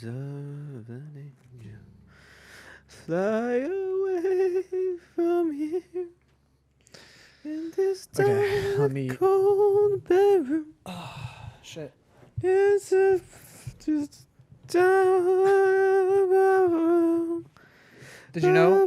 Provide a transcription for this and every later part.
wings of an angel fly away from here in this dark, cold bedroom. Oh, shit. It's just down. Did you know?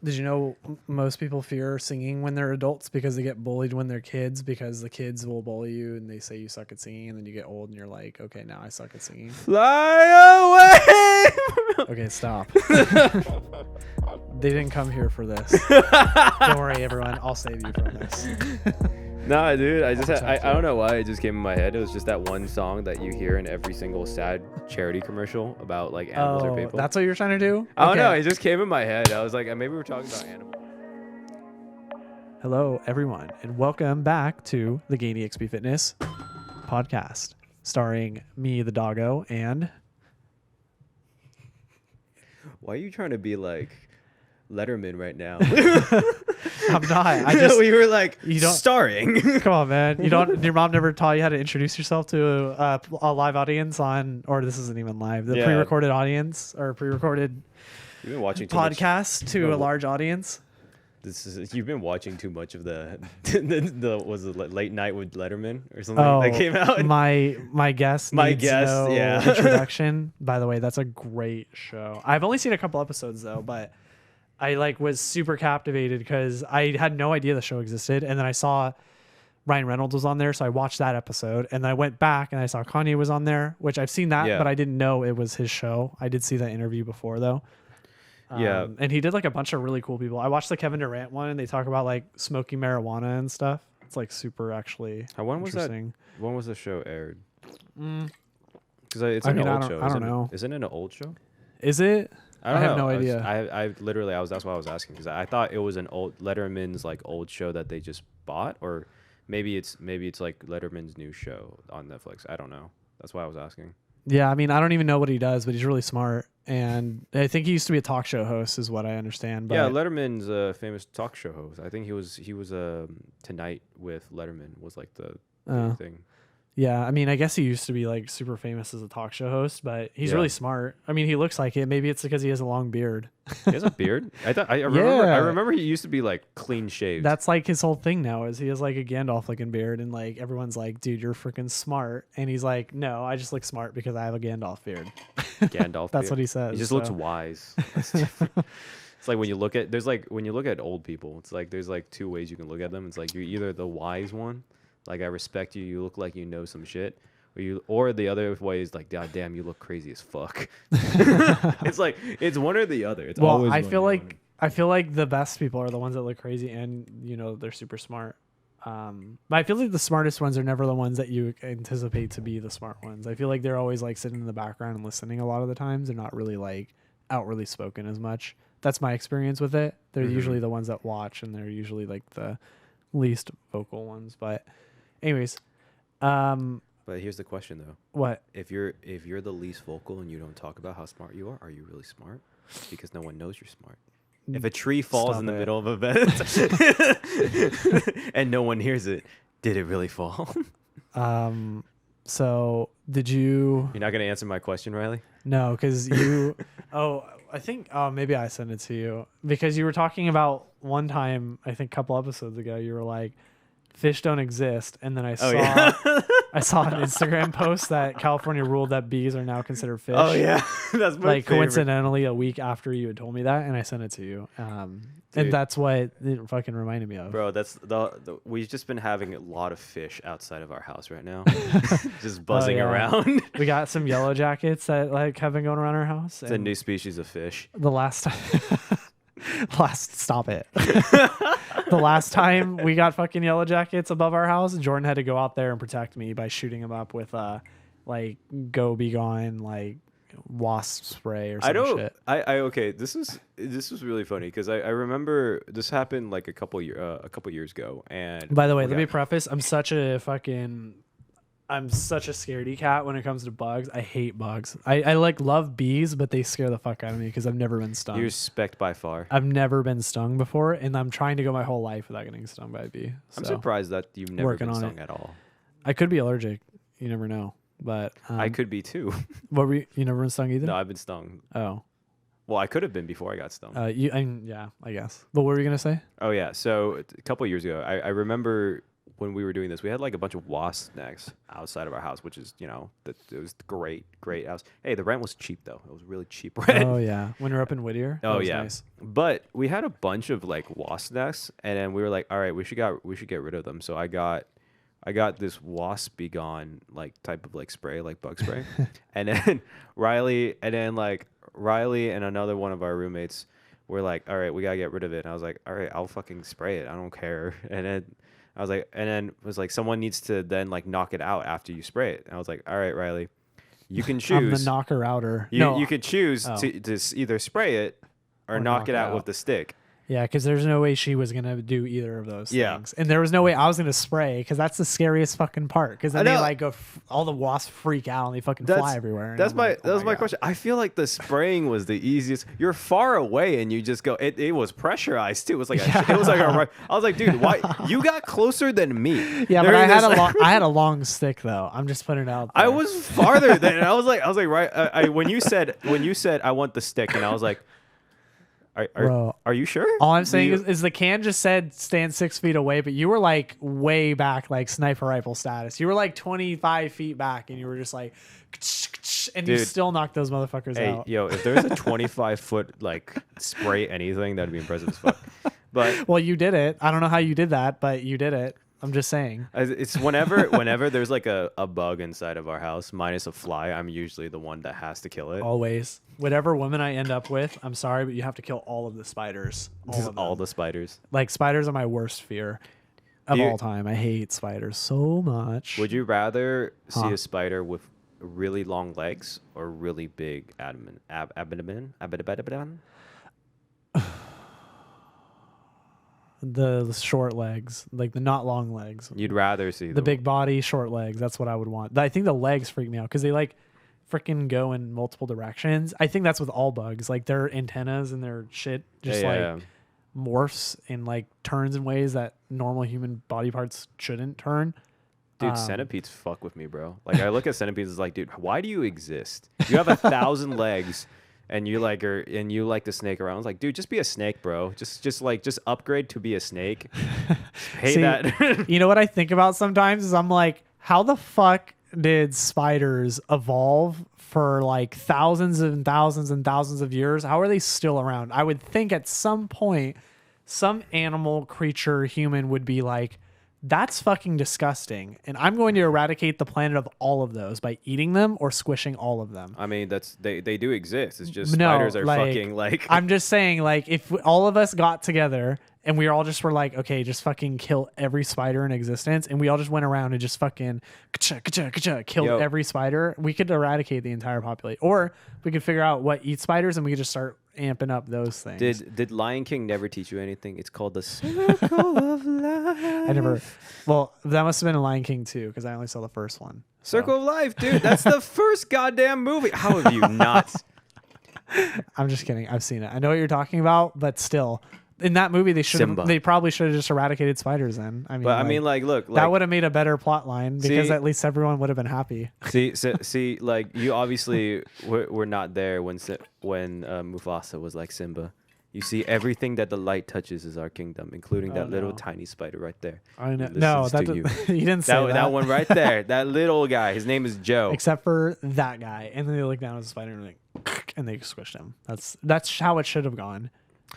Did you know most people fear singing when they're adults because they get bullied when they're kids because the kids will bully you and they say you suck at singing and then you get old and you're like, okay, now I suck at singing. Fly away. Okay, stop. They didn't come here for this. Don't worry, everyone. I'll save you from this. Nah, dude, I don't know why it just came in my head. It was just that one song that you hear in every single sad charity commercial about like animals or people. That's what you're trying to do? I don't know. It just came in my head. I was like, maybe we're talking about animals. Hello, everyone, and welcome back to the GainEXP Fitness podcast, starring me, the Doggo, and... Why are you trying to be like Letterman right now? I'm not. We were like, you don't, starring. Come on, man. You don't. Your mom never taught you how to introduce yourself to a live audience on, or this isn't even live, the pre-recorded audience or pre-recorded You've been watching podcast to a large audience. You've been watching too much of the was it Late Night with Letterman or something that came out. My guest. Yeah. Introduction. By the way, that's a great show. I've only seen a couple episodes though, but I was super captivated because I had no idea the show existed, and then I saw Ryan Reynolds was on there, so I watched that episode, and then I went back and I saw Kanye was on there, which I've seen that, but I didn't know it was his show. I did see that interview before though. And he did like a bunch of really cool people. I watched the Kevin Durant one, and they talk about like smoking marijuana and stuff. It's like super actually interesting. When was the show aired? Because it's an old show. I don't know. Isn't it an old show? Is it? I have no idea. That's why I was asking, because I thought it was an old Letterman's like old show that they just bought, or maybe it's like Letterman's new show on Netflix. I don't know. That's why I was asking. Yeah, I mean, I don't even know what he does, but he's really smart, and I think he used to be a talk show host, is what I understand. But yeah, Letterman's a famous talk show host. I think he was Tonight with Letterman was like the thing. Yeah, I mean, I guess he used to be like super famous as a talk show host, but he's really smart. I mean, he looks like it. Maybe it's because he has a long beard. He has a beard? I remember he used to be like clean shaved. That's like his whole thing now, is he has like a Gandalf looking beard, and like everyone's like, dude, you're freaking smart. And he's like, no, I just look smart because I have a Gandalf beard. Gandalf That's beard. what he says. He just looks wise. It's like when you look at old people, it's like there's like two ways you can look at them. It's like you're either the wise one, like I respect you, you look like you know some shit, or the other way is like, god damn, you look crazy as fuck. It's like it's one or the other. It's always I feel like the best people are the ones that look crazy and they're super smart. But I feel like the smartest ones are never the ones that you anticipate to be the smart ones. I feel like they're always like sitting in the background and listening a lot of the times. They're not really like outwardly spoken as much. That's my experience with it. They're usually the ones that watch, and they're usually like the least vocal ones. But anyways, but here's the question though. What? If you're the least vocal and you don't talk about how smart you are you really smart? Because no one knows you're smart. If a tree falls in the middle of a vent and no one hears it, did it really fall? So did you... You're not going to answer my question, Riley? No, because you... I think maybe I sent it to you because you were talking about one time, I think a couple episodes ago, you were like, fish don't exist. And then I saw I saw an Instagram post that California ruled that bees are now considered fish. Oh yeah, that's my like favorite. Coincidentally a week after you had told me that, and I sent it to you. And that's what it fucking reminded me of. Bro, that's we've just been having a lot of fish outside of our house right now, just buzzing around. We got some yellow jackets that like have been going around our house. It's a new species of fish. The last time. Stop it. The last time we got fucking yellow jackets above our house, Jordan had to go out there and protect me by shooting them up with like Go Be Gone like wasp spray or some shit. Okay, this was really funny because I remember this happened like a couple years ago. And by the way, let me preface, I'm such a scaredy cat when it comes to bugs. I hate bugs. I like love bees, but they scare the fuck out of me because I've never been stung. You're specked by far. I've never been stung before, and I'm trying to go my whole life without getting stung by a bee. I'm surprised that you've never been stung at all. I could be allergic. You never know. But I could be too. What were you never been stung either? No, I've been stung. Oh. Well, I could have been before I got stung. Yeah, I guess. But what were you gonna say? Oh yeah. So a couple of years ago, I remember when we were doing this, we had like a bunch of wasp nests outside of our house, which is, it was great house. Hey, the rent was cheap though. It was really cheap rent. Oh yeah, when you're up in Whittier. Oh That was yeah. nice. But we had a bunch of like wasp nests, and then we were like, all right, we should get rid of them. So I got this wasp be gone like type of like spray, like bug spray, and then Riley and another one of our roommates were like, all right, we gotta get rid of it. And I was like, all right, I'll fucking spray it. I don't care. And then I was like, and then it was like, someone needs to then like knock it out after you spray it. And I was like, all right, Riley, you can choose. I'm the knocker outer. You could choose to either spray it or knock it out with the stick. Yeah, because there's no way she was gonna do either of those Yeah. things, and there was no way I was gonna spray because that's the scariest fucking part. Because then they like go, all the wasps freak out and they fucking fly everywhere. That was my question. I feel like the spraying was the easiest. You're far away and you just go. It was pressurized too. It was like I was like, dude, why you got closer than me? Yeah, but I had a long stick though. I'm just putting it out there. I was farther than. I was like right. When you said I want the stick, and I was like. Are you sure? All I'm saying is the can just said stand 6 feet away, but you were like way back, like sniper rifle status. You were like 25 feet back, and you were just like, and dude, you still knocked those motherfuckers out. Yo, if there's a 25-foot like spray anything, that'd be impressive as fuck. But well, you did it. I don't know how you did that, but you did it. I'm just saying. It's whenever there's like a bug inside of our house, minus a fly, I'm usually the one that has to kill it. Always. Whatever woman I end up with, I'm sorry, but you have to kill all of the spiders. All the spiders. Like, spiders are my worst fear of all time. I hate spiders so much. Would you rather see a spider with really long legs or really big abdomen? The short legs, like the not long legs. You'd rather see the big body, short legs. That's what I would want. I think the legs freak me out because they like freaking go in multiple directions. I think that's with all bugs. Like their antennas and their shit just morphs and like turns in ways that normal human body parts shouldn't turn. Dude, centipedes fuck with me, bro. Like I look at centipedes, it's like, dude, why do you exist? You have 1,000 legs. And you like to snake around. I was like, dude, just be a snake, bro. Just upgrade to be a snake. Pay that. You know what I think about sometimes is I'm like, how the fuck did spiders evolve for like thousands and thousands and thousands of years? How are they still around? I would think at some point, some animal, creature, human would be like, that's fucking disgusting, and I'm going to eradicate the planet of all of those by eating them or squishing all of them. I mean, they do exist. It's just spiders are fucking like. I'm just saying, like, if all of us got together and we all just were like, okay, just fucking kill every spider in existence, and we all just went around and just fucking killed every spider, we could eradicate the entire population. Or we could figure out what eats spiders, and we could just start amping up those things. Did Lion King never teach you anything? It's called the Circle of Life. Well, that must have been Lion King too, because I only saw the first one. Circle of Life, dude. That's the first goddamn movie. How have you not? I'm just kidding. I've seen it. I know what you're talking about, but still, in that movie, they probably should have just eradicated spiders. Then look, that would have made a better plot line because at least everyone would have been happy. See, like you obviously were not there when Mufasa was like Simba. You see, everything that the light touches is our kingdom, including that little tiny spider right there. I know. No, you didn't say that. That one right there. That little guy. His name is Joe. Except for that guy, and then they look down at the spider and and they squished him. That's how it should have gone.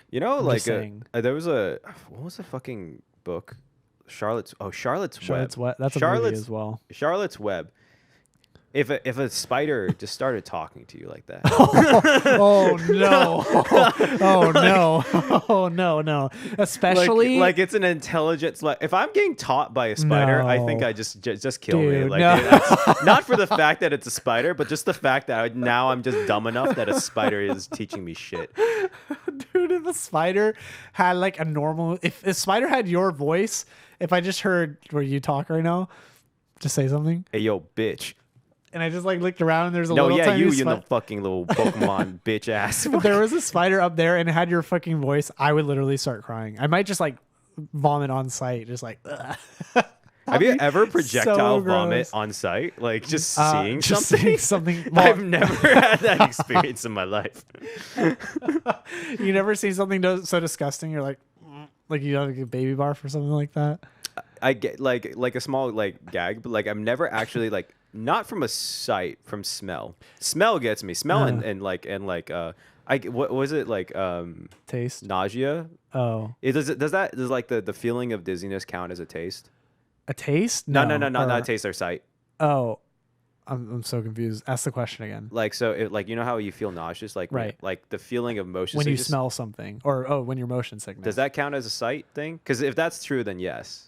You know, like there was what was the fucking book? Charlotte's Web. That's a movie as well. Charlotte's Web. If a spider just started talking to you like that. Oh no. Oh no. Oh no. Especially like it's an intelligence. Like if I'm getting taught by a spider, I think I just kill me. Like not for the fact that it's a spider, but just the fact that now I'm just dumb enough that a spider is teaching me shit. Dude, if a spider had like if a spider had your voice, if I just heard where you talk right now, just say something. Hey yo, bitch. And I just like looked around and there's a little tiny you know, fucking little Pokemon bitch ass. If there was a spider up there and it had your fucking voice, I would literally start crying. I might just like vomit on sight, just like. Have you be ever so projectile vomit gross. on site? Like just seeing Just something? seeing something. Well, I've never had that experience in my life. you never seen something so disgusting. You're like you have like a baby barf or something like that. I get like a small like gag, but like I'm never actually like not from a sight, from smell. Smell gets me. Smell and what was it like Taste. nausea? Oh, Does like the feeling of dizziness count as a taste? a taste? No, not taste or sight. Oh, I'm so confused. Ask the question again. Like so like you know how you feel nauseous like Right. like the feeling of motion When you sickness? smell something, or when you're motion sickness. Does that count as a sight thing? Because if that's true, then yes.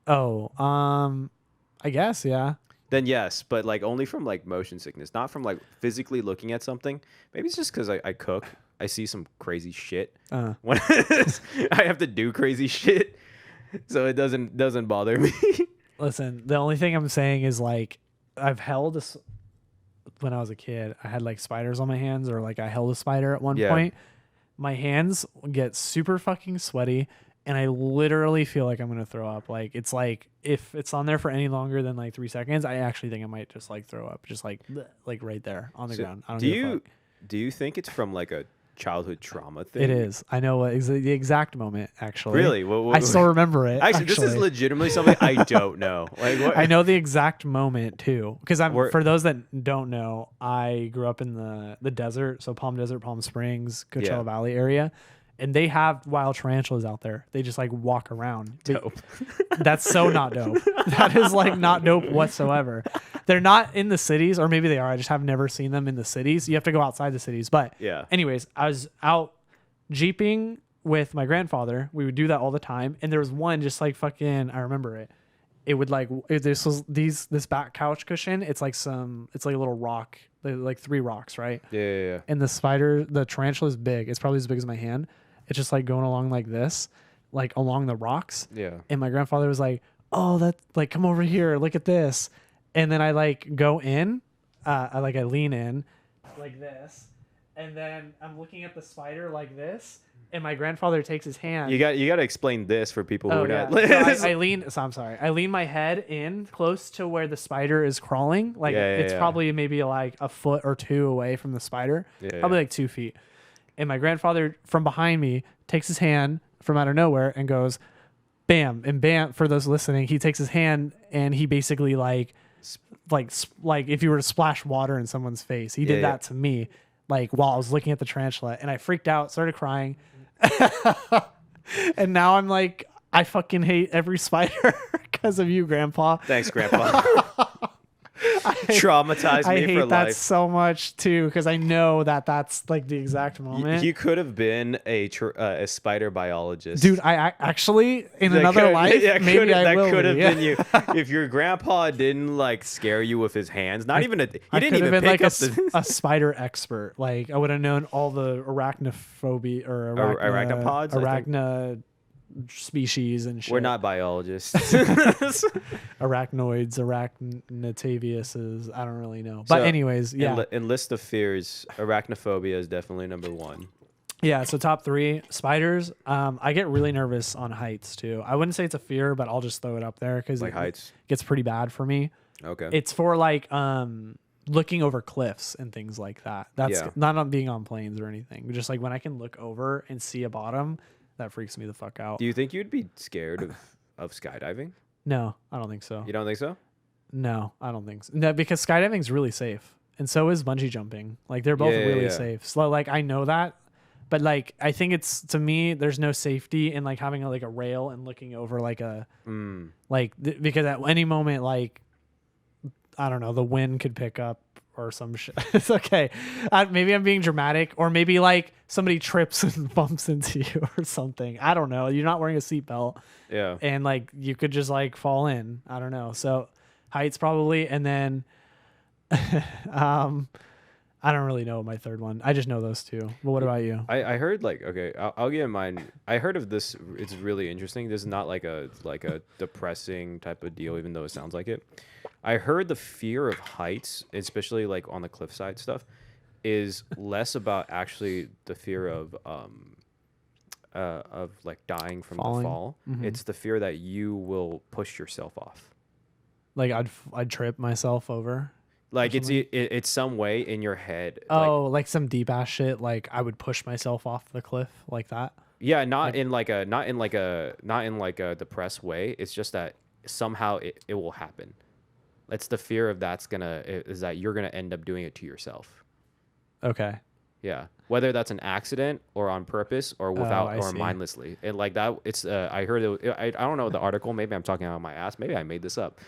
Oh, I guess yeah. Then yes, but like only from like motion sickness, not from like physically looking at something. Maybe it's just because I cook. I see some crazy shit. When I have to do crazy shit, so it doesn't bother me. Listen, the only thing I'm saying is like I've held when I was a kid. I had like spiders on my hands, or like I held a spider at one point. My hands get super fucking sweaty, and I literally feel like I'm gonna throw up. Like it's like if it's on there for any longer than like 3 seconds, I actually think I might just like throw up, just like right there on the ground. I don't give a fuck. Do you think it's from like a childhood trauma thing? It is. I know the exact moment actually. Really? I still remember it. Actually, this is legitimately something I don't know. Like what? I know the exact moment too, because for those that don't know, I grew up in the desert, so Palm Desert, Palm Springs, Coachella Valley area, and they have wild tarantulas out there. They just like walk around. Dope. That's so not dope. That is like not dope whatsoever. They're not in the cities, or maybe they are. I just have never seen them in the cities. You have to go outside the cities. But anyways, I was out jeeping with my grandfather. We would do that all the time, and there was one just like fucking. I remember it. It would like this back couch cushion. It's like a little rock, like 3 rocks, right? Yeah. And the tarantula is big. It's probably as big as my hand. It's just like going along like this, like along the rocks. Yeah. And my grandfather was like, "Oh, that like come over here, look at this." And then I like go in, I lean in like this, and then I'm looking at the spider like this. And my grandfather takes his hand. You got to explain this for people who are not. So I lean. So I'm sorry. I lean my head in close to where the spider is crawling. Like it's probably maybe like a foot or 2 away from the spider. Probably like 2 feet. And my grandfather from behind me takes his hand from out of nowhere and goes, bam, and bam. For those listening, he takes his hand and he basically like if you were to splash water in someone's face, he did that to me. Like while I was looking at the tarantula, and I freaked out, started crying. And now I'm like, I fucking hate every spider because of you, Grandpa. Thanks, Grandpa. Traumatized me I hate for that life. so much too, because I know that's like the exact moment. You could have been a spider biologist, dude. I actually in another life maybe I will. That could have been you if your grandpa didn't like scare you with his hands. Not even he didn't even been pick like up a spider expert. Like I would have known all the arachnophobia or arachnopods, arachna species and shit. We're not biologists. Arachnoids, arachnataviuses. I don't really know. But anyways, in list of fears, arachnophobia is definitely number 1. Yeah, so top 3, spiders. I get really nervous on heights too. I wouldn't say it's a fear, but I'll just throw it up there because heights gets pretty bad for me. Okay. It's for like looking over cliffs and things like that. That's not on being on planes or anything. Just like when I can look over and see a bottom, that freaks me the fuck out. Do you think you'd be scared of skydiving? No, I don't think so. You don't think so? No, I don't think so. No, because skydiving is really safe, and so is bungee jumping. Like they're both really safe. So like I know that, but like I think it's to me there's no safety in like having a rail and looking over like a because at any moment like I don't know, the wind could pick up or some shit. It's okay. Maybe I'm being dramatic, or maybe like somebody trips and bumps into you or something. I don't know. You're not wearing a seatbelt. Yeah. And like you could just like fall in. I don't know. So heights probably, and then I don't really know my third one. I just know those 2. But what about you? I heard like I'll give mine. I heard of this. It's really interesting. This is not like a depressing type of deal, even though it sounds like it. I heard the fear of heights, especially like on the cliffside stuff, is less about actually the fear of like dying from Falling. the fall. Mm-hmm. It's the fear that you will push yourself off. Like I'd trip myself over. Like it's something? it's some way in your head. Oh, like some deep ass shit. Like I would push myself off the cliff like that. Yeah, not Like in like a not in like a depressed way. It's just that somehow it will happen. It's the fear of is that you're gonna end up doing it to yourself. okay. Yeah, whether that's an accident or on purpose or without I or see. mindlessly. And like that, it's I heard I don't know the article. Maybe I'm talking out of my ass. Maybe I made this up,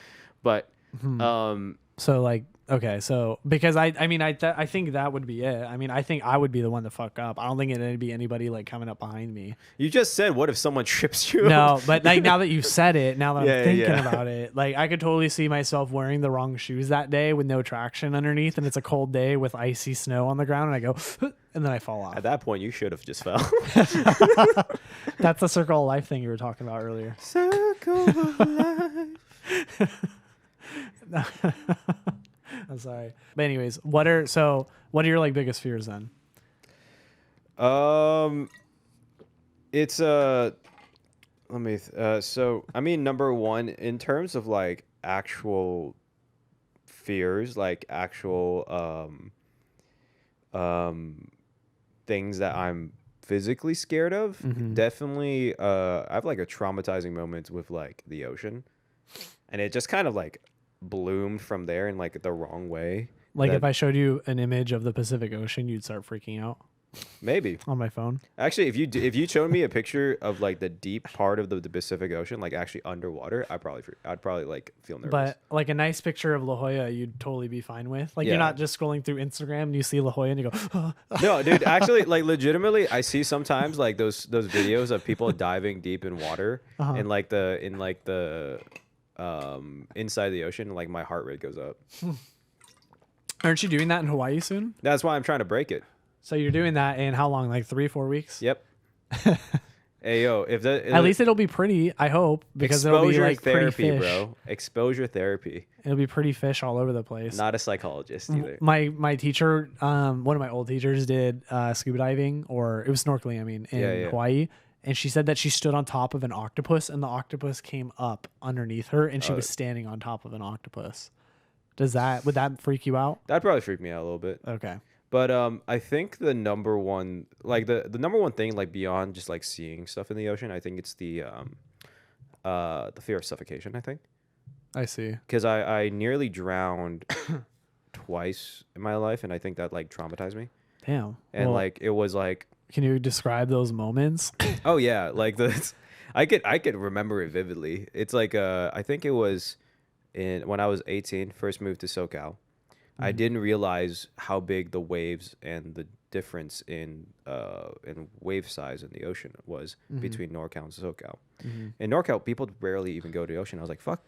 but um So like okay, so because I mean I think that would be it. I mean I think I would be the one to fuck up. I don't think it'd be anybody like coming up behind me. you just said what if someone trips you? No, but like now that you said it, now that Yeah, I'm thinking yeah. about it, like I could totally see myself wearing the wrong shoes that day with no traction underneath, and it's a cold day with icy snow on the ground, and I go, and then I fall off. At that point, you should have just fell. That's the circle of life thing you were talking about earlier. Circle of life. I'm sorry, but anyways, what are your like biggest fears then? It's let me so I mean number one in terms of like actual fears, like actual things that I'm physically scared of. Definitely I have like a traumatizing moment with like the ocean, and it just kind of like bloomed from there in like the wrong way. Like That if I showed you an image of the Pacific Ocean, you'd start freaking out maybe on my phone. actually if you showed me a picture of like the deep part of the Pacific Ocean, like actually underwater, I'd probably like feel nervous. But like a nice picture of La Jolla, you'd totally be fine with. Like Yeah. you're not just scrolling through Instagram and you see La Jolla and you go, No, dude, actually, like legitimately, I see sometimes like those videos of people diving deep in water in like the inside the ocean, and like my heart rate goes up. aren't you doing that in Hawaii soon? That's why I'm trying to break it. So you're doing that in how long? Like 3-4 weeks? Yep. Hey yo, if that At least it'll be pretty, I hope, because it'll be exposure like pretty therapy, fish. bro. Exposure therapy. It'll be pretty fish all over the place. Not a psychologist either. My teacher, one of my old teachers did scuba diving, or it was snorkeling, I mean, in Yeah. Hawaii. And she said that she stood on top of an octopus and the octopus came up underneath her and she was standing on top of an octopus. Would that freak you out? That'd probably freak me out a little bit. Okay. But I think the number one, like the number one thing, like beyond just like seeing stuff in the ocean, I think it's the fear of suffocation. I think I see. because I nearly drowned twice in my life, and I think that like traumatized me. Damn. And Well, like it was like, can you describe those moments? oh yeah, like I could remember it vividly. It's like I think it was when I was 18, first moved to SoCal. I didn't realize how big the waves and the difference in wave size in the ocean was between NorCal and SoCal. In NorCal, people rarely even go to the ocean. I was like, "Fuck,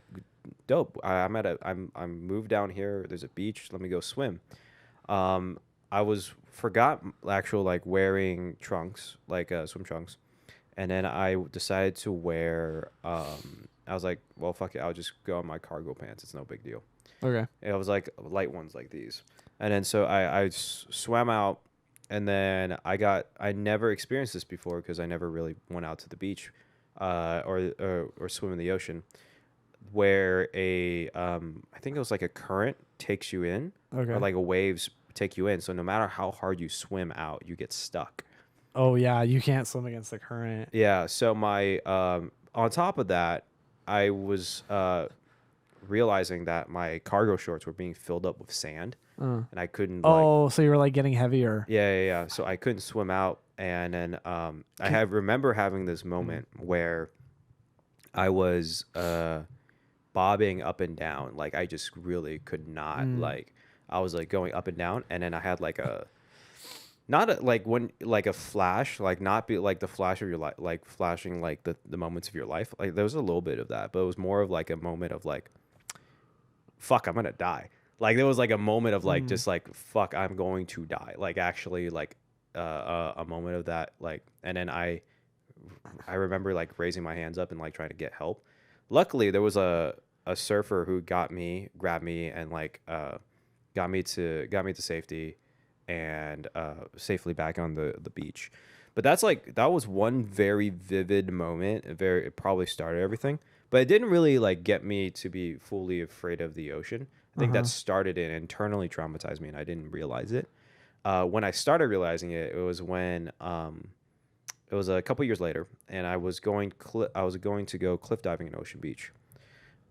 dope! I'm moved down here. There's a beach. Let me go swim." I forgot actual like wearing trunks, like swim trunks, and then I decided to wear. I was like, "Well, fuck it. I'll just go in my cargo pants. It's no big deal." Okay. It was like light ones like these. And then so I swam out, and then I never experienced this before because I never really went out to the beach or swim in the ocean, where I think it was like a current takes you in, Okay. or like a waves take you in. So no matter how hard you swim out, you get stuck. Oh yeah, you can't swim against the current. Yeah. So my on top of that, I was realizing that my cargo shorts were being filled up with sand, and I couldn't. Oh, so you were like getting heavier. Yeah. So I couldn't swim out, and then I remember having this moment where I was bobbing up and down, like I just really could not like. I was like going up and down, and then I had like a. Not a, like when like a flash, like not be like the flash of your life, like flashing like the moments of your life. Like there was a little bit of that, but it was more of like a moment of like, fuck, I'm gonna die. Like there was like a moment of like just like fuck, I'm going to die. Like actually like a moment of that. Like, and then I remember like raising my hands up and like trying to get help. Luckily, there was a surfer who grabbed me, and like got me to safety. And safely back on the beach. But that was one very vivid moment. It probably started everything. but it didn't really like get me to be fully afraid of the ocean. I think that started it internally traumatized me, and I didn't realize it. When I started realizing it, it was when it was a couple years later, and I was going to go cliff diving in Ocean Beach,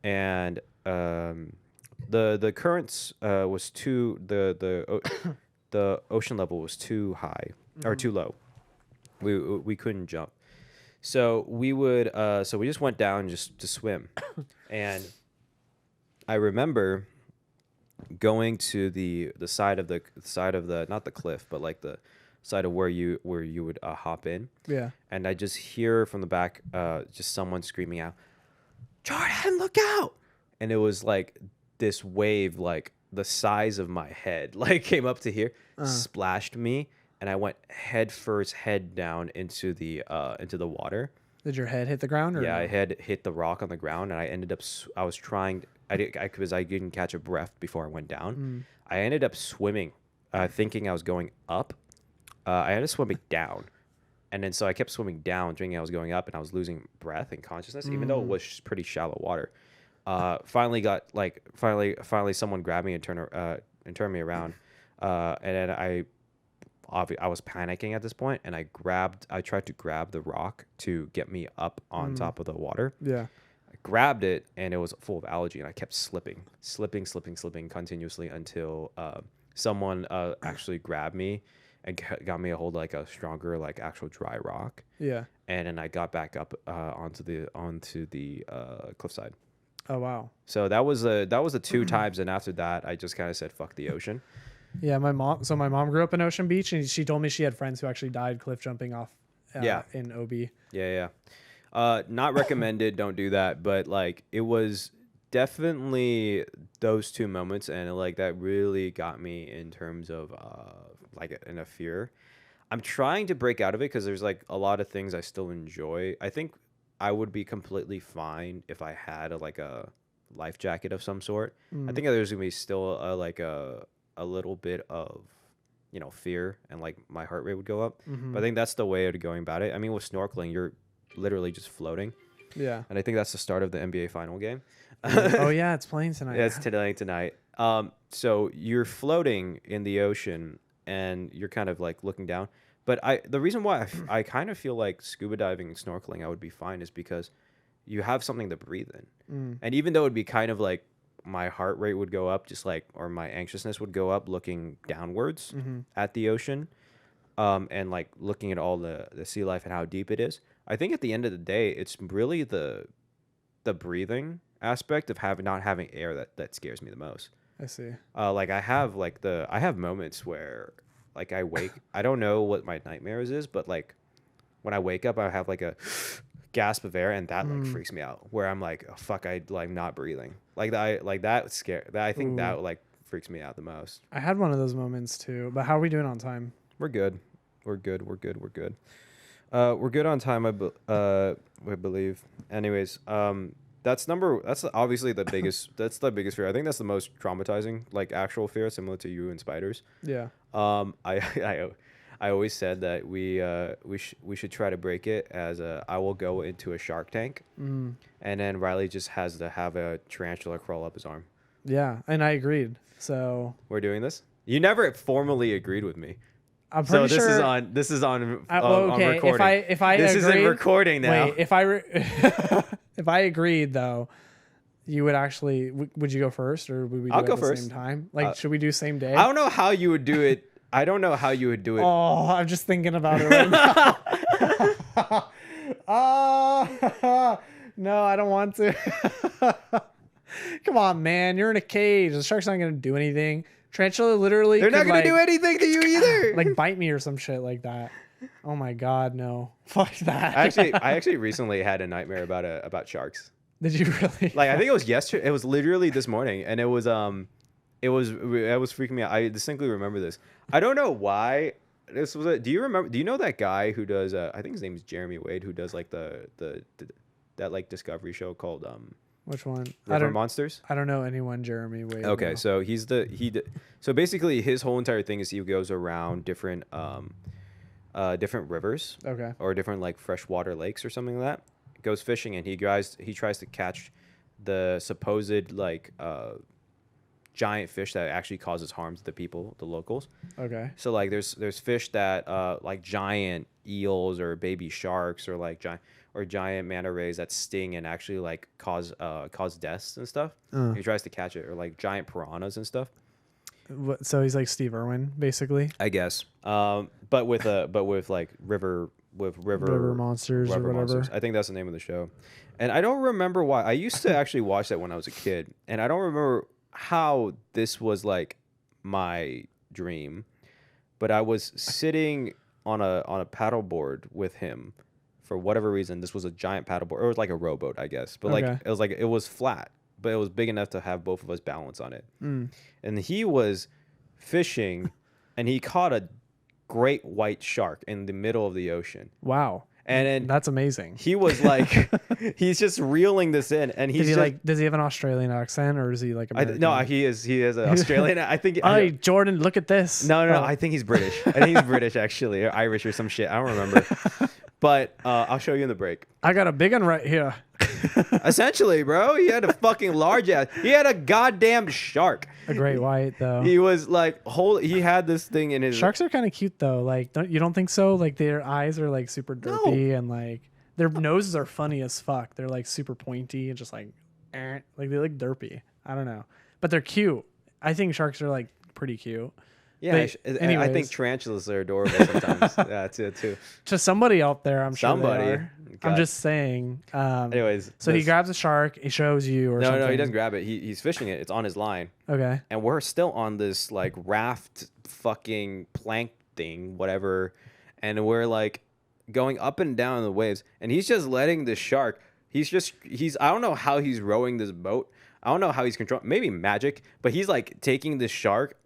and the currents was too the ocean level was too high or too low. We couldn't jump, so we just went down just to swim, and I remember going to the side of the not the cliff, but like the side of where you would hop in. Yeah. And I just hear from the back just someone screaming out, "Jordan, look out!" And it was like this wave, like the size of my head, like came up to here, splashed me, and I went head down into the water. Did your head hit the ground? Or Yeah, no? I had hit the rock on the ground, and I ended up. I was trying. Because I didn't catch a breath before I went down. I ended up swimming, thinking I was going up. I ended up swimming down, and then so I kept swimming down, thinking I was going up, and I was losing breath and consciousness, even though it was pretty shallow water. Finally, someone grabbed me and turned me around, and then I was panicking at this point, and I tried to grab the rock to get me up on top of the water. Yeah. Grabbed it, and it was full of algae, and I kept slipping continuously until someone actually grabbed me and got me a hold of like a stronger like actual dry rock. Yeah. And then I got back up onto the cliffside. Oh wow. So that was the two times, and after that I just kind of said fuck the ocean. Yeah, my mom grew up in Ocean Beach, and she told me she had friends who actually died cliff jumping off in OB. Yeah. Not recommended. Don't do that. But like, it was definitely those two moments, and like that really got me in terms of like in a fear. I'm trying to break out of it because there's like a lot of things I still enjoy. I think I would be completely fine if I had like a life jacket of some sort. I think there's gonna be still a little bit of fear, and like my heart rate would go up. But I think that's the way of going about it. I mean, with snorkeling, you're literally just floating. Yeah. And I think that's the start of the NBA final game. Oh yeah, it's playing tonight. Yeah, it's tonight. So you're floating in the ocean, and you're kind of like looking down. But the reason why I kind of feel like scuba diving and snorkeling I would be fine is because you have something to breathe in. And even though it'd be kind of like my heart rate would go up, just like, or my anxiousness would go up looking downwards at the ocean, and like looking at all the sea life and how deep it is. I think at the end of the day, it's really the breathing aspect of not having air that scares me the most. I see. Like I have moments where like I don't know what my nightmares is, but like when I wake up, I have like a gasp of air, and that like freaks me out, where I'm like, oh, fuck, I like not breathing. Like that scare that I think that like freaks me out the most. I had one of those moments too. But how are we doing on time? We're good. We're good on time, I believe. Anyways, that's obviously the biggest. That's the biggest fear. I think that's the most traumatizing, like actual fear, similar to you and spiders. Yeah. I always said that we should try to break it as I will go into a shark tank, and then Riley just has to have a tarantula crawl up his arm. Yeah, and I agreed. So we're doing this. You never formally agreed with me. I'm pretty so sure. This is on okay, recording. If I this agreed, isn't recording now. Wait, if I agreed though, you would actually would you go first, or would we do I'll it go at the first. same time? Like, should we do same day? I don't know how you would do it. Oh, I'm just thinking about it right now. No, I don't want to. Come on, man. You're in a cage. The shark's not going to do anything. Tarantula literally They're not going to do anything to you either. Like bite me or some shit like that. Oh my God, no. Fuck that. I actually recently had a nightmare about sharks. Did you really? Like, I think it was yesterday. It was literally this morning, and it was freaking me out. I distinctly remember this. I don't know why this was. Do you know that guy who does? I think his name is Jeremy Wade, who does like that like Discovery show called Which one? River Monsters. I don't know anyone. Jeremy Wade. Okay, no. so so basically his whole entire thing is he goes around different rivers. Okay. Or different like freshwater lakes or something like that, goes fishing and he tries to catch the supposed like giant fish that actually causes harm to the people, the locals. Okay. So like there's fish that like giant eels or baby sharks or like giant manta rays that sting and actually like cause deaths and stuff. He tries to catch it, or like giant piranhas and stuff. So he's like Steve Irwin, basically. I guess. But with like river monsters or whatever. Monsters. I think that's the name of the show. And I don't remember why. I used to actually watch that when I was a kid, and I don't remember how this was like my dream. But I was sitting on a paddleboard with him for whatever reason. This was a giant paddleboard, or it was like a rowboat, I guess. But it was flat, but it was big enough to have both of us balance on it. And he was fishing, and he caught a great white shark in the middle of the ocean. Wow. And then that's amazing. He was like, he's just reeling this in, and he's does he have an Australian accent, or is he like American? No, he is an Australian. I think. Hey, Jordan, look at this. No, I think he's British. I think he's British actually, or Irish or some shit. I don't remember. But I'll show you in the break. I got a big one right here. Essentially, bro, he had a fucking large ass. He had a goddamn shark. A great white, though. He was like, he had this thing in his. Sharks are kind of cute, though. Like, you don't think so? Like, their eyes are like super derpy, and like their noses are funny as fuck. They're like super pointy and just like they look derpy. I don't know, but they're cute. I think sharks are like pretty cute. Yeah, I think tarantulas are adorable sometimes. Yeah, too. To somebody out there, I'm sure somebody. They are. I'm just saying. Anyways, so he grabs a shark. He shows you, or something. No, he doesn't grab it. He's fishing it. It's on his line. Okay. And we're still on this like raft, fucking plank thing, whatever, and we're like going up and down the waves, and he's just letting the shark. He's I don't know how he's rowing this boat. I don't know how he's controlling. Maybe magic, but he's like taking the shark.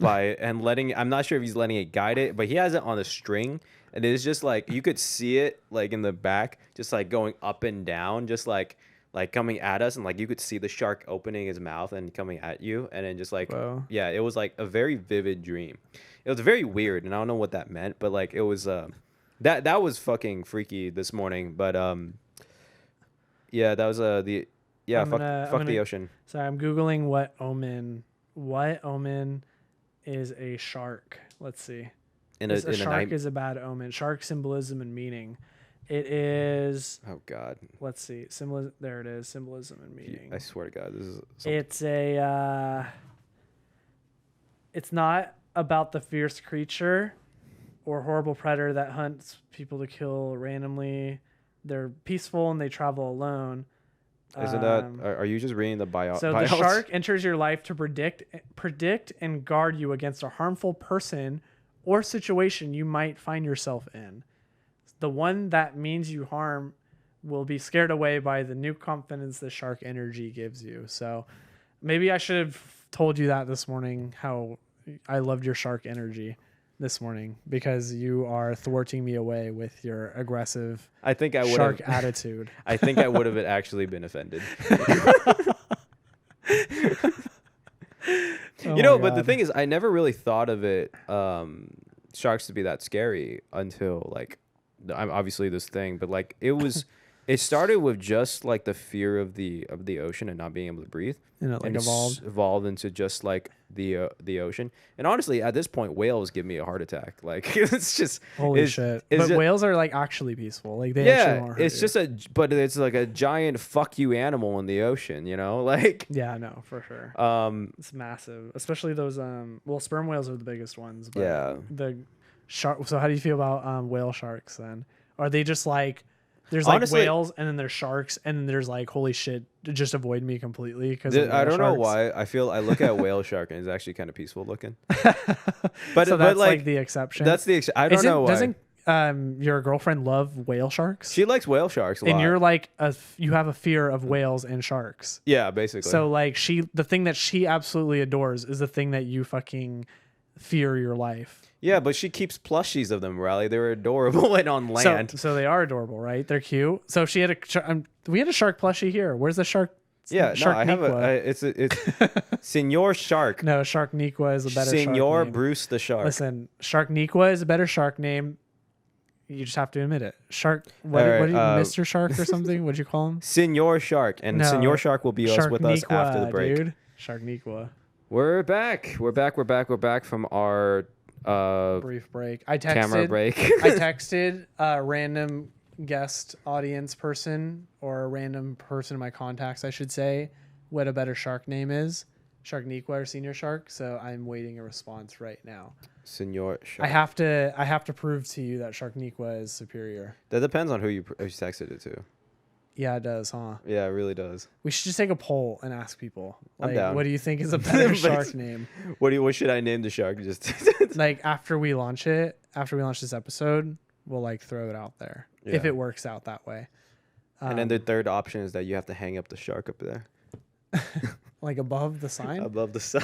I'm not sure if he's letting it guide it, but he has it on a string, and it's just like you could see it like in the back, just like going up and down, just like coming at us, and like you could see the shark opening his mouth and coming at you, and then just like yeah, it was like a very vivid dream. It was very weird, and I don't know what that meant, but like it was that was fucking freaky this morning. But yeah, that was fuck the ocean. Sorry, I'm googling what omen is a shark. Let's see. A shark is a bad omen. Shark symbolism and meaning. It is. Oh God. Let's see. Symbolism. There it is. Symbolism and meaning. I swear to God, this is. It's a. It's not about the fierce creature or horrible predator that hunts people to kill randomly. They're peaceful and they travel alone. Isn't that? Are you just reading the bio? So the shark enters your life to predict and guard you against a harmful person or situation you might find yourself in. The one that means you harm will be scared away by the new confidence the shark energy gives you. So maybe I should have told you that this morning, how I loved your shark energy this morning, because you are thwarting me away with your aggressive shark attitude. I think I would have actually been offended. But the thing is, I never really thought of it, sharks to be that scary until like, I'm obviously this thing, but like it started with just like the fear of the ocean and not being able to breathe, and it like evolved into just like the ocean. And honestly, at this point, whales give me a heart attack. Like it's just holy shit. But whales are like actually peaceful. Like they actually won't hurt it's you. just but it's like a giant fuck you animal in the ocean. You know, like yeah, no, for sure. It's massive, especially those sperm whales are the biggest ones. But yeah, the shark. So how do you feel about whale sharks then? Are they just like? There's like honestly, whales, and then there's sharks, and then there's like holy shit, just avoid me completely because I don't know why. I look at whale shark and it's actually kind of peaceful looking. But so that's like the exception. That's the I don't know why. Doesn't your girlfriend love whale sharks? She likes whale sharks a lot. And you're like you have a fear of whales and sharks. Yeah, basically. So like the thing that she absolutely adores is the thing that you fucking fear your life. Yeah, but she keeps plushies of them, Riley. They're adorable and on land. So they are adorable, right? They're cute. So she had we had a shark plushie here. Where's the shark? Yeah, no, I have it's Senor Shark. No, Sharkniqua is a better Senor shark name. Bruce the Shark. Listen, Sharkniqua is a better shark name. You just have to admit it. Shark. What? All right, What? Mr. Shark or something? What'd you call him? Senor Shark, and No, Senor Shark will be with us after the break. Dude. Sharkniqua. We're back. We're back from our Brief break. I texted. Camera break. I texted a random guest audience person or a random person in my contacts, I should say, what a better shark name is. Sharkniqua or Senior Shark. So I'm waiting a response right now. Senor Shark. I have to prove to you that Sharkniqua is superior. That depends on who you texted it to. Yeah, it does, huh? Yeah, it really does. We should just take a poll and ask people. Like, I'm down. what do you think is a better shark name? What should I name the shark? Just like after we launch this episode, we'll like throw it out there if it works out that way. And then the third option is that you have to hang up the shark up there. Like above the sign? Above the sign.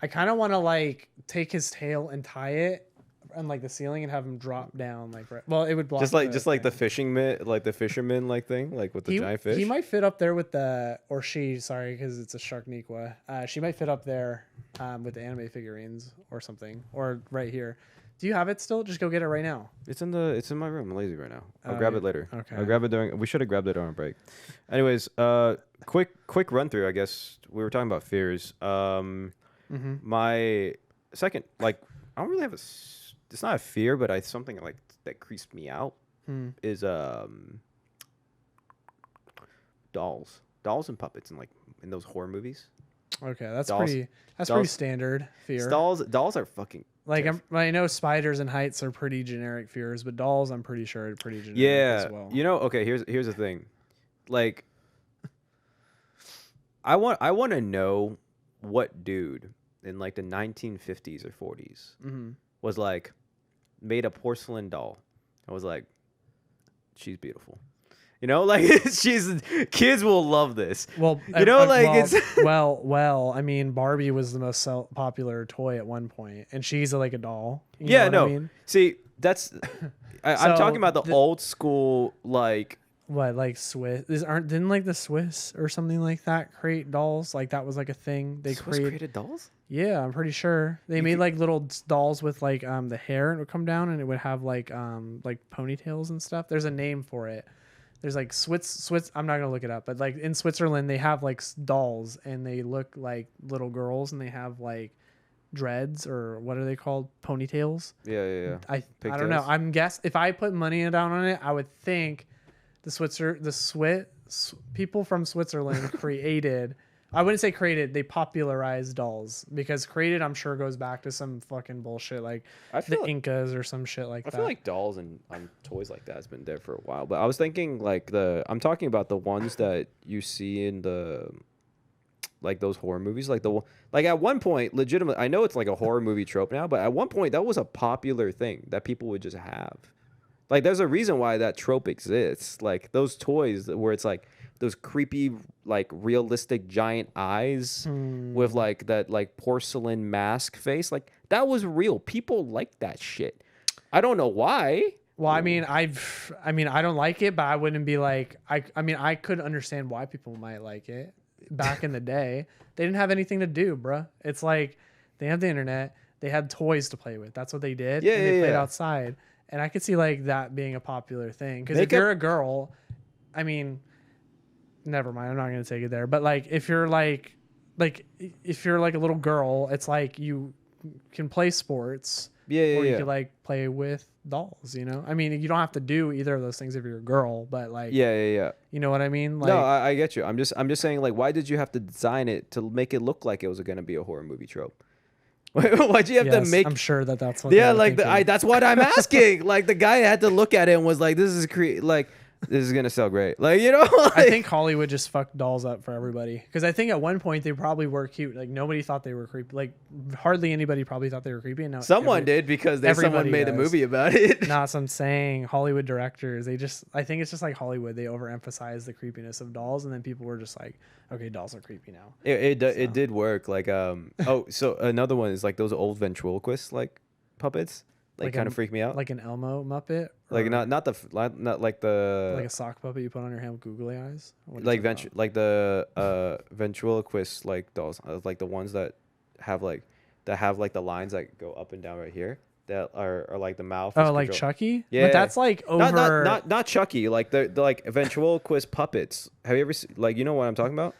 I kind of want to like take his tail and tie it on like the ceiling and have him drop down like well it would block just like the fisherman like thing like with the giant fish. He might fit up there with sorry because it's a Sharkniqua. She might fit up there with the anime figurines or something, or right here. Do you have it still? Just go get it right now. It's in my room. I'm lazy right now. I'll grab it later. Okay. I'll grab it we should have grabbed it on a break. Anyways, quick run through. I guess we were talking about fears. My second, like, I don't really have it's not a fear, but something like that creeps me out is dolls and puppets in those horror movies. Okay, that's pretty standard fear. Dolls are fucking like I know spiders and heights are pretty generic fears, but dolls I'm pretty sure are pretty generic as well. You know, okay, here's the thing. Like I want to know what dude in like the 1950s or 40s was like made a porcelain doll. I was like, she's beautiful. You know, like kids will love this. Well, you know, it's well. I mean, Barbie was the most popular toy at one point, and she's like a doll. You know what I mean? See, that's I'm talking about the old school like. What, like Swiss? Didn't like the Swiss or something like that create dolls? Like that was like a thing they created dolls. Yeah, I'm pretty sure they made like little dolls with like the hair, and it would come down and it would have like ponytails and stuff. There's a name for it. There's like Swiss. I'm not gonna look it up, but like in Switzerland they have like dolls and they look like little girls and they have like dreads or what are they called? Ponytails. Yeah. I don't know. I'm if I put money down on it, I would think the people from Switzerland created. I wouldn't say created. They popularized dolls because created, I'm sure, goes back to some fucking bullshit like the Incas or some shit like that. I feel like dolls and toys like that has been there for a while. But I was thinking I'm talking about the ones that you see in the like those horror movies, like at one point, legitimately. I know it's like a horror movie trope now, but at one point that was a popular thing that people would just have. Like, there's a reason why that trope exists. Like, those toys where it's, like, those creepy, like, realistic giant eyes with, like, that, like, porcelain mask face. Like, that was real. People like that shit. I don't know why. Well, I mean, I don't like it, but I wouldn't be like... I mean, I could understand why people might like it. Back in the day, they didn't have anything to do, bruh. It's like, they have the internet. They had toys to play with. That's what they did. Yeah, and they played outside. And I could see like that being a popular thing because if you're a girl, I mean, never mind. I'm not gonna take it there. But like, if you're like if you're like a little girl, it's like you can play sports. Or you could like play with dolls. You know, I mean, you don't have to do either of those things if you're a girl. But like, yeah. You know what I mean? Like, no, I get you. I'm just saying, like, why did you have to design it to make it look like it was gonna be a horror movie trope? Why'd you have to make? I'm sure that's what. Yeah, like that's what I'm asking. Like the guy had to look at it and was like, "This is this is gonna sell great." Like, you know, I think Hollywood just fucked dolls up for everybody because I think at one point they probably were cute. Like nobody thought they were creepy. Like hardly anybody probably thought they were creepy. And now someone did because someone made a movie about it. No, so I'm saying Hollywood directors. I think it's just like Hollywood. They overemphasize the creepiness of dolls, and then people were just like, "Okay, dolls are creepy now." It did work. Like so another one is like those old ventriloquist like puppets. Like kind of freak me out. Like an Elmo Muppet? Like not like the... Like a sock puppet you put on your hand with googly eyes? Like the ventriloquist like dolls. Like the ones that have like the lines that go up and down right here. that are like the mouth. Oh, is like control- Chucky? Yeah. But that's like over. Not Chucky. Like the like ventriloquist puppets. Have you ever seen, like, you know what I'm talking about?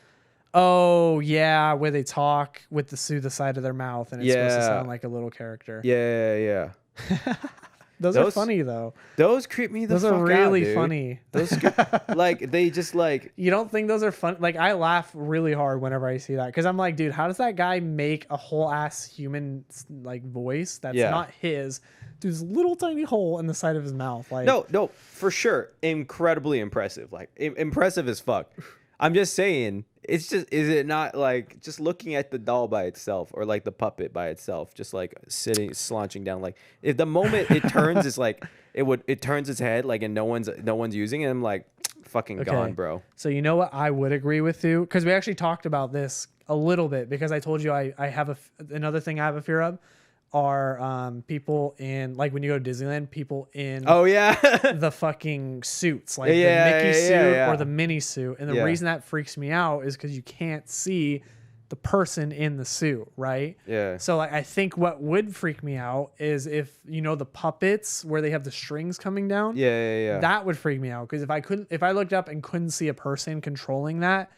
Oh yeah, where they talk with the side of their mouth, and it's supposed to Yeah. sound like a little character. Yeah. Those are funny though. Those creep me the Those fuck are really out, dude. funny. Those like they just like You don't think those are fun? Like I laugh really hard whenever I see that because I'm like, dude, how does that guy make a whole ass human like voice that's not his through this little tiny hole in the side of his mouth? Like no, for sure, incredibly impressive. Like impressive as fuck. I'm just saying, it's just, is it not like just looking at the doll by itself or like the puppet by itself, just like sitting, slouching down, like if the moment it turns, it's like it turns its head, like, and no one's using it. I'm like, fucking gone, bro. So you know what I would agree with you, because we actually talked about this a little bit, because I told you I have another thing I have a fear of are people in, like, when you go to Disneyland, people in the fucking suits, like the Mickey suit or the Minnie suit. And the reason that freaks me out is because you can't see the person in the suit, right? Yeah. So like I think what would freak me out is if, you know, the puppets where they have the strings coming down. Yeah. That would freak me out, because if I looked up and couldn't see a person controlling that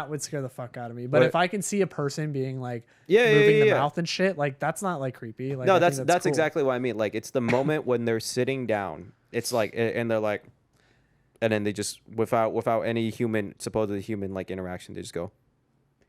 would scare the fuck out of me. But if I can see a person being like moving the mouth and shit, like that's not like creepy. Like, no, that's cool. exactly what I mean. Like it's the moment when they're sitting down. It's like, and they're like, and then they just without any supposedly human like interaction, they just go.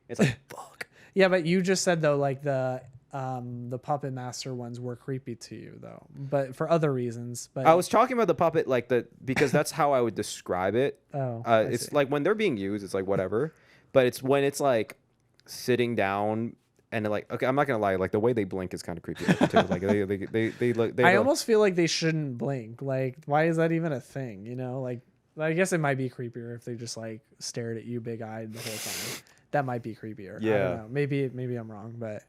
It's like fuck. Yeah, but you just said though, like the Puppet Master ones were creepy to you though, but for other reasons. But I was talking about the puppet, like because that's how I would describe it. Oh, it's like when they're being used, it's like whatever. But it's when it's like sitting down and they're like, okay, I'm not gonna lie, like the way they blink is kind of creepy too. Like they look. I almost feel like they shouldn't blink. Like, why is that even a thing? You know, like I guess it might be creepier if they just like stared at you big eyed the whole time. That might be creepier. Yeah. I don't know. Maybe I'm wrong, but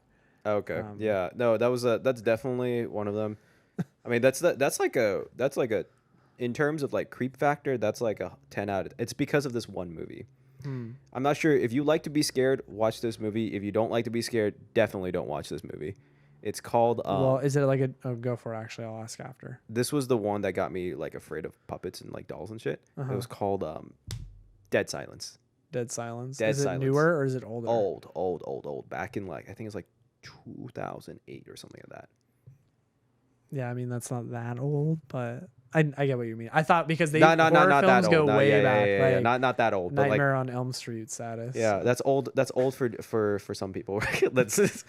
okay. Yeah. No, that's definitely one of them. I mean, that's like a in terms of like creep factor, that's like a 10 out of. It's because of this one movie. I'm not sure if you like to be scared, watch this movie. If you don't like to be scared, definitely don't watch this movie. It's called. Well, is it like a go for it? Actually, I'll ask after. This was the one that got me like afraid of puppets and like dolls and shit. It was called Dead Silence. Dead Silence. Dead is Silence. It newer or is it older? Old. Back in like I think it's like 2008 or something like that. Yeah, I mean that's not that old, but I get what you mean. I thought because not horror that films old. go No, way yeah, back. yeah, like not that old. But Nightmare like, on Elm Street status. yeah, that's old. That's old for some people. Let's.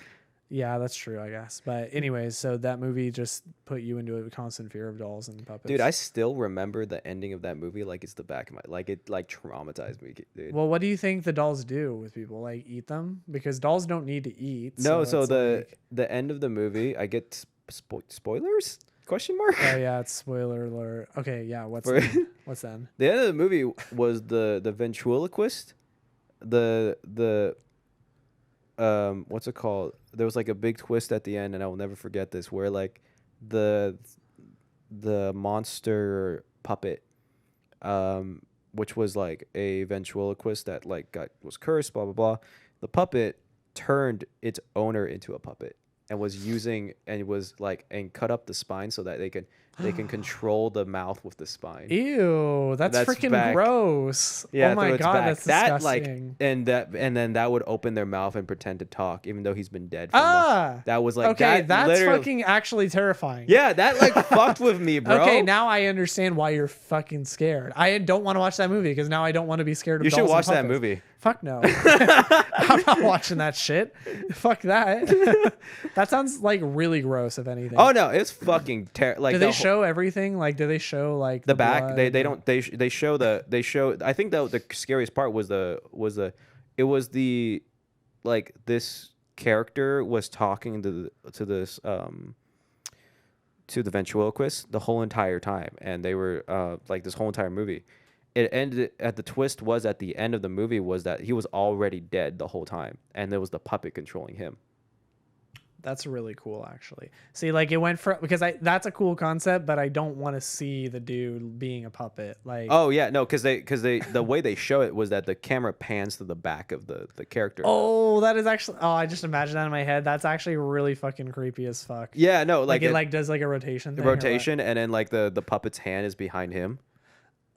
Yeah, that's true, I guess. But anyways, so that movie just put you into a constant fear of dolls and puppets. Dude, I still remember the ending of that movie like it's the back of my, like it like traumatized me, dude. Well, what do you think the dolls do with people? Like eat them? Because dolls don't need to eat. No, so like... the end of the movie, I get spoilers? Question mark? Oh yeah, it's spoiler alert. Okay, yeah. What's then? The end of the movie was the ventriloquist, the what's it called? There was like a big twist at the end, and I will never forget this, where like the monster puppet, which was like a ventriloquist that like was cursed, blah blah blah. The puppet turned its owner into a puppet and was using and was like and cut up the spine so that they can control the mouth with the spine. Ew, that's freaking back. Gross. Yeah, oh my god, back. that's that disgusting. like and then that would open their mouth and pretend to talk even though he's been dead for that was like okay, that's fucking actually terrifying. Yeah, that like fucked with me, bro. Okay, now I understand why you're fucking scared. I don't want to watch that movie because now I don't want to be scared of dolls. You should watch and that puppets. movie. Fuck no. I'm not watching that shit. Fuck that. That sounds like really gross, if anything. Oh no, it's fucking terrible. Like, do they show everything? Like, do they show like the back? They don't. They show I think the scariest part was the like this character was talking to the ventriloquist the whole entire time, and they were like this whole entire movie. It ended at the twist was at the end of the movie was that he was already dead the whole time, and there was the puppet controlling him. That's really cool, actually. See, like it went for because that's a cool concept, but I don't want to see the dude being a puppet. Like, Oh yeah, no, because the way they show it was that the camera pans to the back of the character. oh, that is actually. Oh, I just imagined that in my head. That's actually really fucking creepy as fuck. Yeah, no, Like it like does like a rotation. Thing rotation, and then like the puppet's hand is behind him.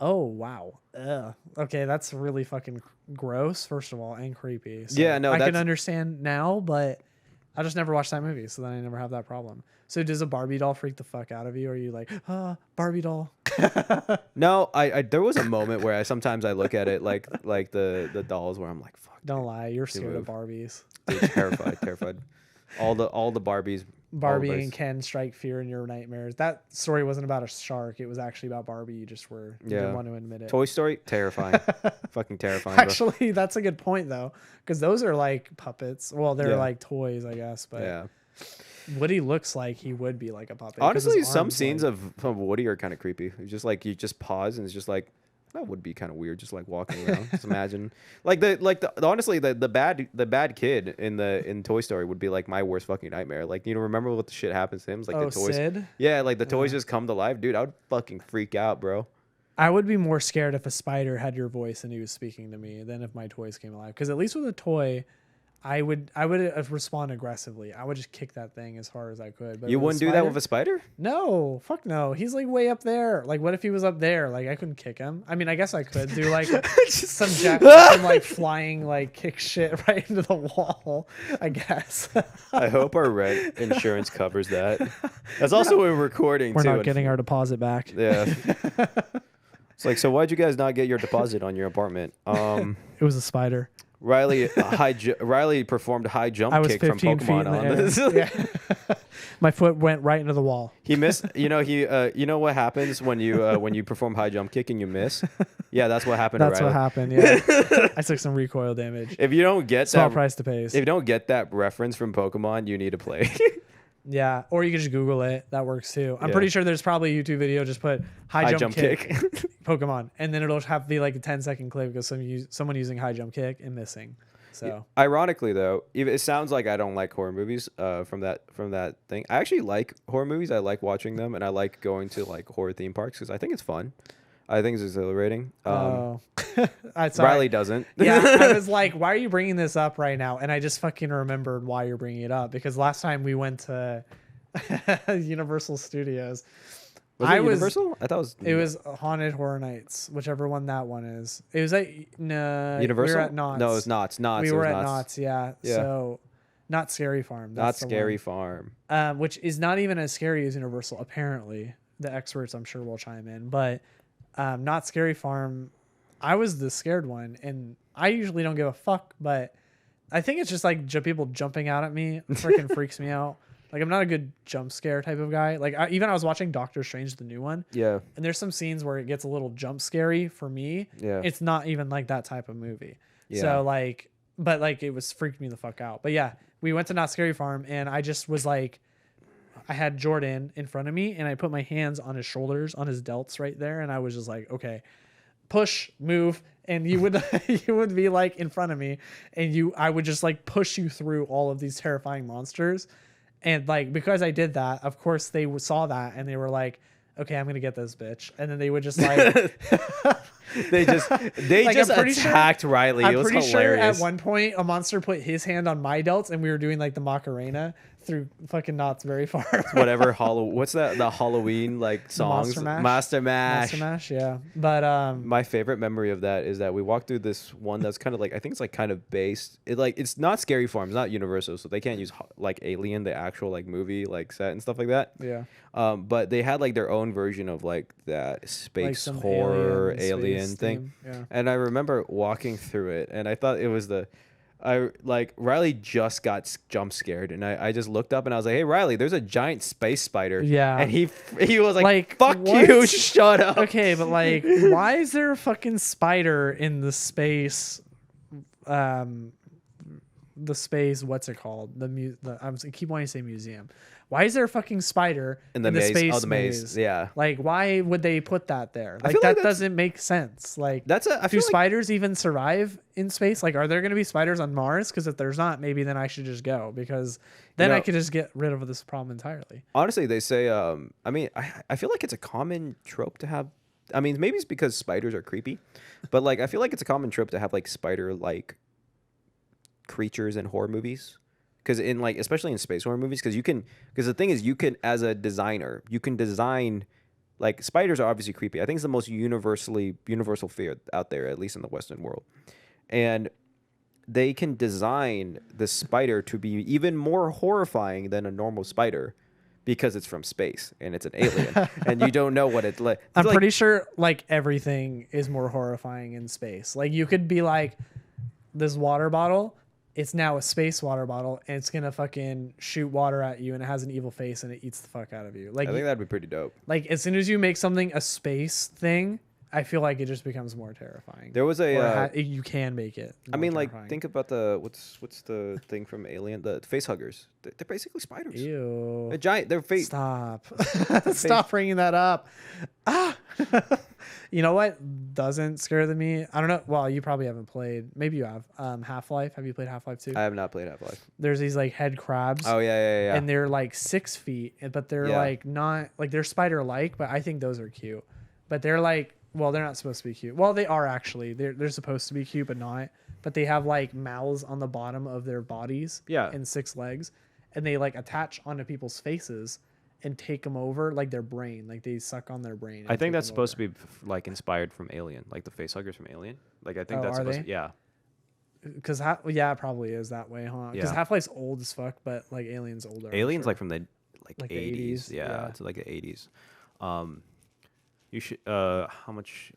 Oh wow. Ugh. Okay, that's really fucking gross. First of all, and creepy. So Yeah, no, I can that's- understand now, but I just never watched that movie, so then I never have that problem. So does a Barbie doll freak the fuck out of you? Or are you like, Barbie doll? No, I there was a moment where sometimes I look at it like the dolls where I'm like, fuck. Don't lie, you're scared move. of Barbies. Dude, terrified. All the Barbies. Barbie all and Ken strike fear in your nightmares. That story wasn't about a shark. It was actually about Barbie. You just were you didn't want to admit it. Toy Story, terrifying, fucking terrifying. Bro. Actually, that's a good point though, because those are like puppets. Well, they're like toys, I guess. But Yeah. Woody looks like he would be like a puppet. 'cause Honestly, his some arms, scenes like, of Woody are kind of creepy. It's just like you just pause and it's just like that would be kind of weird, just like walking around. Just imagine, honestly, the bad kid in Toy Story would be like my worst fucking nightmare. Like, you know, remember what the shit happens to him? It's like the toys. Sid? Yeah, like the toys just come to life, dude. I would fucking freak out, bro. I would be more scared if a spider had your voice and he was speaking to me than if my toys came alive. Because at least with a toy, I would respond aggressively. I would just kick that thing as hard as I could. But You wouldn't do that with a spider? No, fuck no. He's like way up there. Like, what if he was up there? Like, I couldn't kick him. I mean, I guess I could do like some like flying like kick shit right into the wall. I guess. I hope our rent insurance covers that. That's also what we're recording We're too. not getting our deposit back. Yeah. It's like, so why'd you guys not get your deposit on your apartment? It was a spider. Riley Riley performed a high jump I was kick from 15 feet in Pokemon the on air. this. Yeah. My foot went right into the wall. He missed. You know you know what happens when you perform high jump kick and you miss? Yeah, that's what happened. That's to what Riley. happened. Yeah, I took some recoil damage. If you don't get Small that, price to pay. if you don't get that reference from Pokemon, you need to play. Yeah, or you can just Google it. That works too. I'm Yeah. pretty sure there's probably a YouTube video. Just put high jump kick kick. Pokemon, and then it'll have to be like a 10-second clip of someone using high jump kick and missing. So Ironically, though, it sounds like I don't like horror movies. From that thing, I actually like horror movies. I like watching them, and I like going to like horror theme parks because I think it's fun. I think it's exhilarating. sorry. Riley doesn't. Yeah, I was like, why are you bringing this up right now? And I just fucking remembered why you're bringing it up because last time we went to Universal Studios. Was it Universal? I thought It was Haunted Horror Nights, whichever one that one is. It was like Universal. We were at Knott's. No, it's Knott's. We were it was at Knott's. Knott's, yeah. So not Scary Farm. Not That's the Scary one. Farm. Which is not even as scary as Universal. Apparently, the experts I'm sure will chime in, but not Scary Farm. I was the scared one, and I usually don't give a fuck, but I think it's just like people jumping out at me freaking freaks me out. Like, I'm not a good jump scare type of guy. Like, I was watching Doctor Strange, the new one. Yeah. And there's some scenes where it gets a little jump scary for me. Yeah. It's not even like that type of movie. Yeah. So like, but like it was freaked me the fuck out. But yeah, we went to Not Scary Farm and I just was like, I had Jordan in front of me and I put my hands on his shoulders, on his delts right there. And I was just like, okay, push, move. And you would, you would be like in front of me and I would just like push you through all of these terrifying monsters. And like, because I did that, of course they saw that and they were like, okay, I'm going to get this bitch. And then they would just like, they just Like, I'm pretty attacked Riley. It I'm was pretty sure hilarious. at one point a monster put his hand on my delts and we were doing like the Macarena through fucking Knott's Berry Farm. Whatever what's that? The Halloween like songs. Monster Mash? Master Mash. Monster Mash, yeah. But My favorite memory of that is that we walked through this one that's kind of like I think it's like kind of based. It's not Scary Farm, it's not Universal, so they can't use like Alien, the actual like movie like set and stuff like that. yeah. But they had like their own version of like that space some horror alien alien space thing. theme, yeah. And I remember walking through it, and I thought it was Riley just got jump scared, and I just looked up and I was like, "Hey, Riley, there's a giant space spider." Yeah. And he was like "Fuck what? you, shut up." Okay, but like, why is there a fucking spider in the space the space. What's it called? I keep wanting to say museum. Why is there a fucking spider in the maze? space? Oh, the maze. Yeah. Like, why would they put that there? I Like, feel that like doesn't make sense. Like, I feel do like spiders even survive in space? Like, are there going to be spiders on Mars? Because if there's not, maybe then I should just go, because then I could just get rid of this problem entirely. honestly, they say. I mean, I feel like it's a common trope to have. I mean, maybe it's because spiders are creepy, but like I feel like it's a common trope to have like spider-like creatures in horror movies. Because in like, especially in space horror movies, because the thing is, you can, as a designer, you can design, like, spiders are obviously creepy. I think it's the most universal fear out there, at least in the Western world. And they can design the spider to be even more horrifying than a normal spider because it's from space and it's an alien and you don't know what it's like. I'm pretty sure like everything is more horrifying in space. Like, you could be like, this water bottle, it's now a space water bottle, and it's gonna fucking shoot water at you, and it has an evil face, and it eats the fuck out of you. Like, I think that'd be pretty dope. Like, as soon as you make something a space thing, I feel like it just becomes more terrifying. There was a you can make it. I mean, terrifying. like, think about the what's the thing from Alien, the face huggers. They're basically spiders. Ew. A giant. They're face. Stop. Stop bringing that up. Ah. You know what doesn't scare me? I don't know. Well, you probably haven't played. Maybe you have. Half-Life. Have you played Half-Life 2? I have not played Half-Life. There's these like head crabs. Oh yeah. And they're like 6 feet, but they're like not like, they're spider-like, but I think those are cute. But they're like, well, they're not supposed to be cute. Well, they are actually. They're supposed to be cute, but not. But they have like mouths on the bottom of their bodies. Yeah. And 6 legs, and they like attach onto people's faces and take them over, like their brain. Like, they suck on their brain. I think that's supposed to be like inspired from Alien, like the face huggers from Alien. Like, I think that's supposed to, yeah. Because it probably is that way, huh? Because Yeah. Half-Life's old as fuck, but like Alien's older. I'm Alien's sure. like from the Like the 80s. 80s, Yeah, yeah. it's like the 80s. You should how much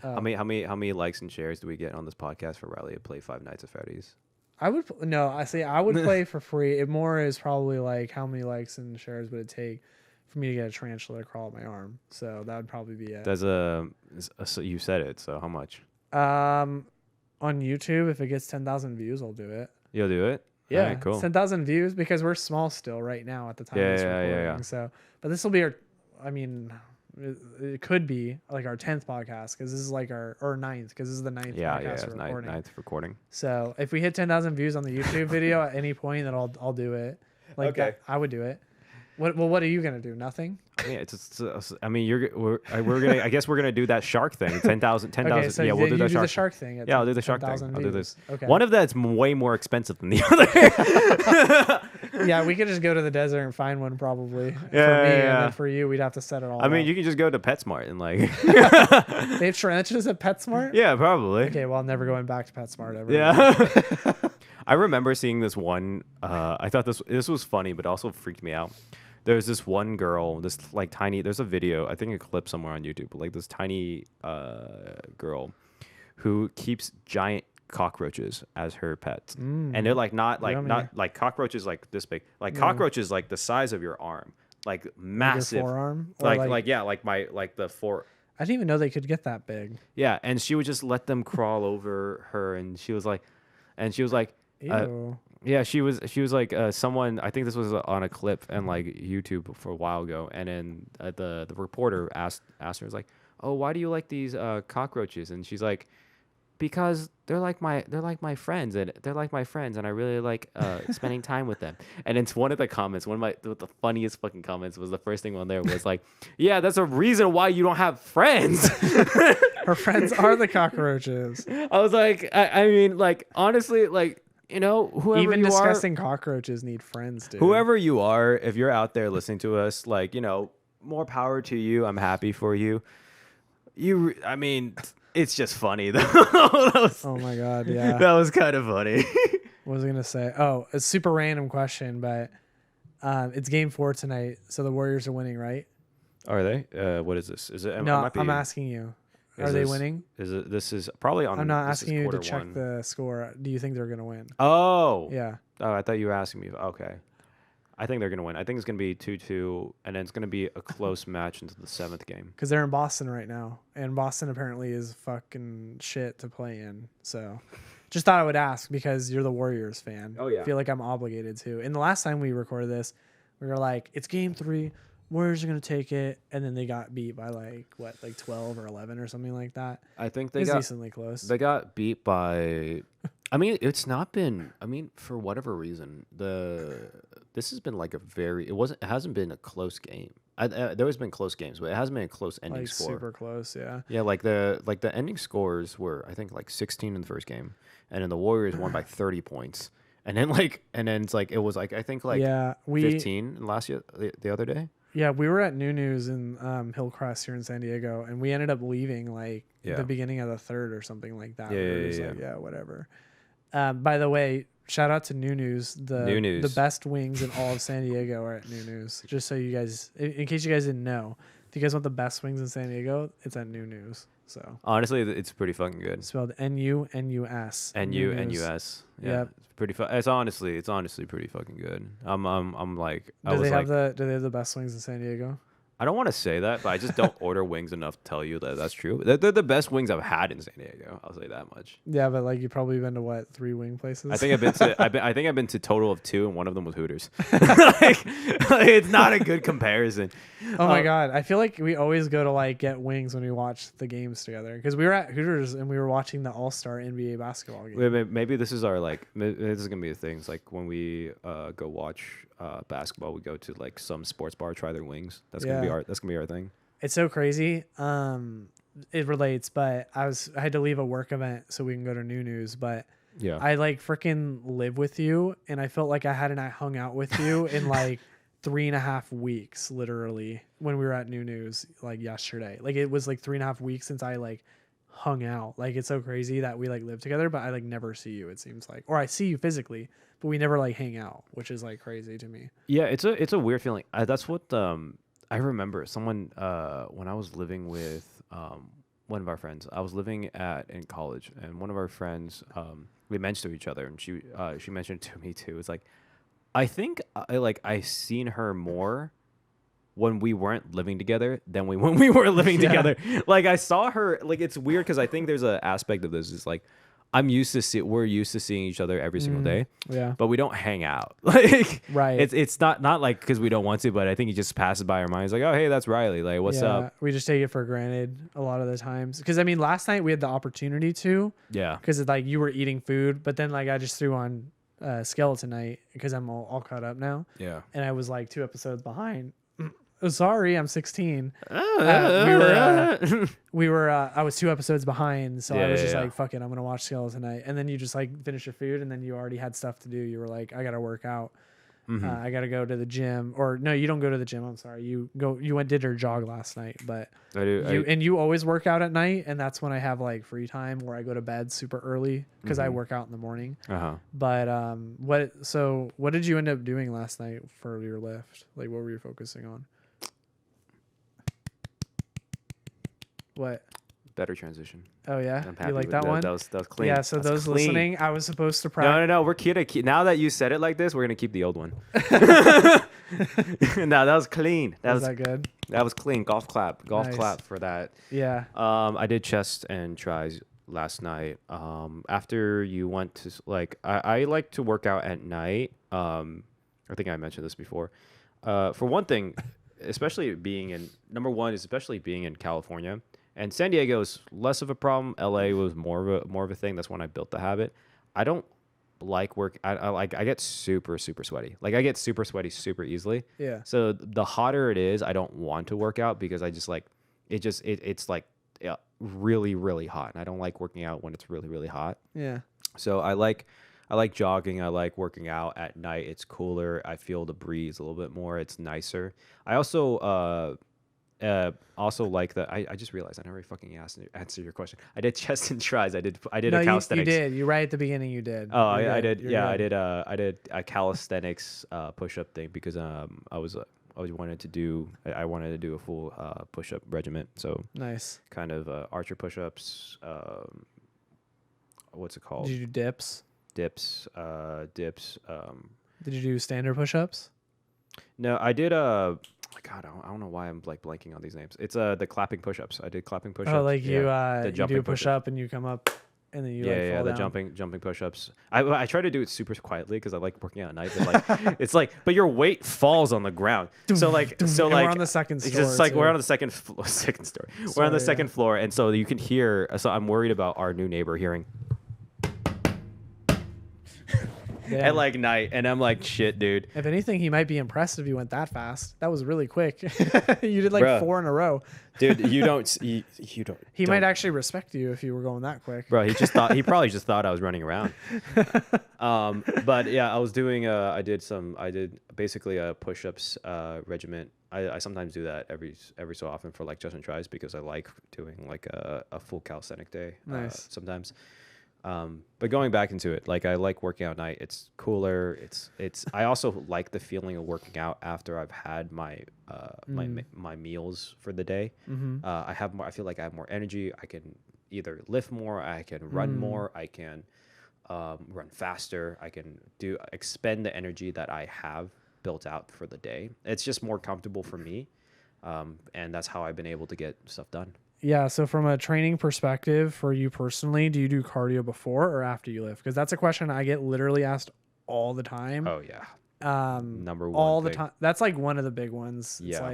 how many likes and shares do we get on this podcast for Riley to play Five Nights at Freddy's? I would I would play for free. It more is probably like, how many likes and shares would it take for me to get a tarantula to crawl up my arm? So that would probably be it. So you said it, so how much? On YouTube, if it gets 10,000 views, I'll do it. You'll do it? Yeah, Alright, cool. 10,000 views, because we're small still right now at the time of this recording. Yeah. So, but this will be it could be like our 10th podcast, because this is like our 9th, because this is the 9th podcast we're recording. Ninth recording. So if we hit 10,000 views on the YouTube video at any point, then I'll do it. Like, Okay. I would do it. What are you gonna do? Nothing. Yeah, I mean, we're gonna. I guess we're gonna do that shark thing. 10,000. Okay, so yeah, we'll do you that the shark. shark thing. At Yeah, I'll do the shark 10,000 thing. I'll do views. this. Okay. One of that's way more expensive than the other. Yeah, we could just go to the desert and find one probably. Yeah, for me, yeah. and then for you, we'd have to set it all. I mean, up. you can just go to PetSmart and like. They have tarantulas at PetSmart. Yeah, probably. Okay, well, I'm never going back to PetSmart ever. Yeah. I remember seeing this one. I thought this was funny, but also freaked me out. There's this one girl, this like tiny. There's a video, I think a clip somewhere on YouTube, but like this tiny girl who keeps giant cockroaches as her pets, and they're like not like cockroaches like this big, like cockroaches like the size of your arm, like massive. Your forearm. Or like the fore. I didn't even know they could get that big. Yeah, and she would just let them crawl over her, and she was like, Ew. yeah, she was like someone. I think this was on a clip and like YouTube for a while ago, and then the reporter asked her, was like, "Oh, why do you like these cockroaches?" And she's like, "Because they're like my friends, and I really like spending time with them." And it's one of the comments, one of the funniest fucking comments was the first thing on there was like, "Yeah, that's a reason why you don't have friends." Her friends are the cockroaches. I was like, I mean, like honestly, like. You know, whoever Even you disgusting cockroaches need friends, dude. Whoever you are, if you're out there listening to us, like, you know, more power to you. I'm happy for you. I mean, it's just funny though. Oh my god, yeah. That was kind of funny. What was I gonna say? Oh, a super random question, but it's game 4 tonight, so the Warriors are winning, right? Are they? What is this? Is it? No, I'm asking you. Are they winning? This is probably on. I'm not asking you to quarter check one. the score. Do you think they're gonna win? Oh. Yeah. Oh, I thought you were asking me. Okay. I think they're gonna win. I think it's gonna be 2-2, and then it's gonna be a close match into the 7th game. Because they're in Boston right now, and Boston apparently is fucking shit to play in. So Just thought I would ask because you're the Warriors fan. Oh, yeah. I feel like I'm obligated to. And the last time we recorded this, we were like, it's game 3. Warriors are going to take it. And then they got beat by like 12 or 11 or something like that. I think It was decently close. They got beat by. I mean, it's not been. I mean, for whatever reason, this has been like it hasn't been a close game. There has been close games, but it hasn't been a close ending Like score. super close, yeah. Yeah, like the ending scores were I think like 16 in the first game, and then the Warriors won by 30 points, and then it's like it was like I think like 15 last year the other day. Yeah, we were at New News in Hillcrest here in San Diego, and we ended up leaving like the beginning of the third or something like that. Yeah. Whatever. By the way, shout out to New News. The best wings in all of San Diego are at New News. Just so you guys, in case you guys didn't know, if you guys want the best wings in San Diego, it's at New News. So honestly, it's pretty fucking good. It's spelled N-U-N-U-S. N-U-N-U-S. Yeah, yep. It's pretty. It's honestly pretty fucking good. I'm like. Do they have the best wings in San Diego? I don't want to say that, but I just don't order wings enough to tell you that that's true. They're the best wings I've had in San Diego. I'll say that much. Yeah, but like you've probably been to what 3 wing places? I think I've been to a total of 2, and one of them was Hooters. like, it's not a good comparison. Oh my god, I feel like we always go to like get wings when we watch the games together because we were at Hooters and we were watching the All-Star NBA basketball game. Maybe this is our maybe this is gonna be the thing. It's like when we go watch basketball, we go to like some sports bar, try their wings. That's gonna be our thing. It's so crazy. It relates, but I had to leave a work event so we can go to New News, but yeah, I like freaking live with you, and I felt like I hadn't hung out with you in like 3.5 weeks, literally, when we were at New News like yesterday. Like it was like 3.5 weeks since I like hung out. Like it's so crazy that we like live together, but I like never see you, it seems like, or I see you physically, but we never like hang out, which is like crazy to me. Yeah, it's a weird feeling. That's what I remember. Someone when I was living with one of our friends, I was living in college, and one of our friends we mentioned to each other, and she mentioned it to me too. It's like I think I seen her more when we weren't living together than when we were living together. Like I saw her. Like it's weird because I think there's an aspect of this is like we're used to seeing each other every single day. Yeah. But we don't hang out. Like right. It's not like because we don't want to, but I think it just passes by our minds. Like, oh hey, that's Riley. Like, what's up? We just take it for granted a lot of the times. Because I mean, last night we had the opportunity to. Yeah. Because like you were eating food, but then like I just threw on Skeleton Night because I'm all caught up now. Yeah. And I was like 2 episodes behind. Sorry, I'm 16. We were. I was 2 episodes behind, so I was just like, "Fuck it, I'm gonna watch Skeleton Night." And then you just like finish your food, and then you already had stuff to do. You were like, "I gotta work out. I gotta go to the gym." Or no, you don't go to the gym. I'm sorry. You did your jog last night, but I do. And you always work out at night, and that's when I have like free time where I go to bed super early because I work out in the morning. But what did you end up doing last night for your lift? Like, what were you focusing on? What? Better transition. Oh yeah, I'm happy you like that one? That was clean. Yeah. So those listening, I was supposed to practice. No. We're keep. Now that you said it like this, we're gonna keep the old one. No, that was clean. Was that good? That was clean. Golf clap. Nice. Clap for that. Yeah. I did chest and tries last night. After you went to like, I like to work out at night. I think I mentioned this before. For one thing, especially being in California. And San Diego is less of a problem. LA was more of a thing. That's when I built the habit. I don't like work. I get super sweaty. Like I get super sweaty super easily. Yeah. So the hotter it is, I don't want to work out because I just like it's like really hot, and I don't like working out when it's really hot. Yeah. So I like jogging. I like working out at night. It's cooler. I feel the breeze a little bit more. It's nicer. I also like that. I just realized I never fucking answered your question. I did chest and tries. I did a calisthenics. You did. You right at the beginning. You did. Oh, I did. Yeah, I did a calisthenics push-up thing because I wanted to do a full push-up regiment. So nice. Kind of archer push-ups. What's it called? Did you do dips? Dips. Did you do standard push-ups? No, I did God, I don't know why I'm like blanking on these names. It's the clapping push-ups. I did clapping push-ups. Oh, like you do a push-up and you come up. and then you Yeah, fall the down. jumping push-ups. I try to do it super quietly because I like working out at night. But like, it's like, but your weight falls on the ground. So like, And we're on the second it's story. just like we're too. on the second story. We're on Sorry, the yeah. second floor, and so you can hear. So I'm worried about our new neighbor hearing Damn. at like night, and I'm like, shit, dude. If anything, he might be impressed if you went that fast. That was really quick. You did like Bruh. 4 in a row. Dude, you don't. You don't. He don't- might actually respect you if you were going that quick. Bro, he probably just thought I was running around. But yeah, I was doing I did basically a push-ups regiment. I sometimes do that every so often for like just and tries because I like doing like a full calisthenic day. Nice. Sometimes. But going back into it, like I like working out at night. It's cooler. I also like the feeling of working out after I've had my my meals for the day. Mm-hmm. I feel like I have more energy. I can either lift more, I can run more, I can run faster, I can expend the energy that I have built out for the day. It's just more comfortable for me, and that's how I've been able to get stuff done. Yeah. So from a training perspective for you personally, do you do cardio before or after you lift? Because that's a question I get literally asked all the time. Oh yeah, number one all the thing. time. That's like one of the big ones. Yeah.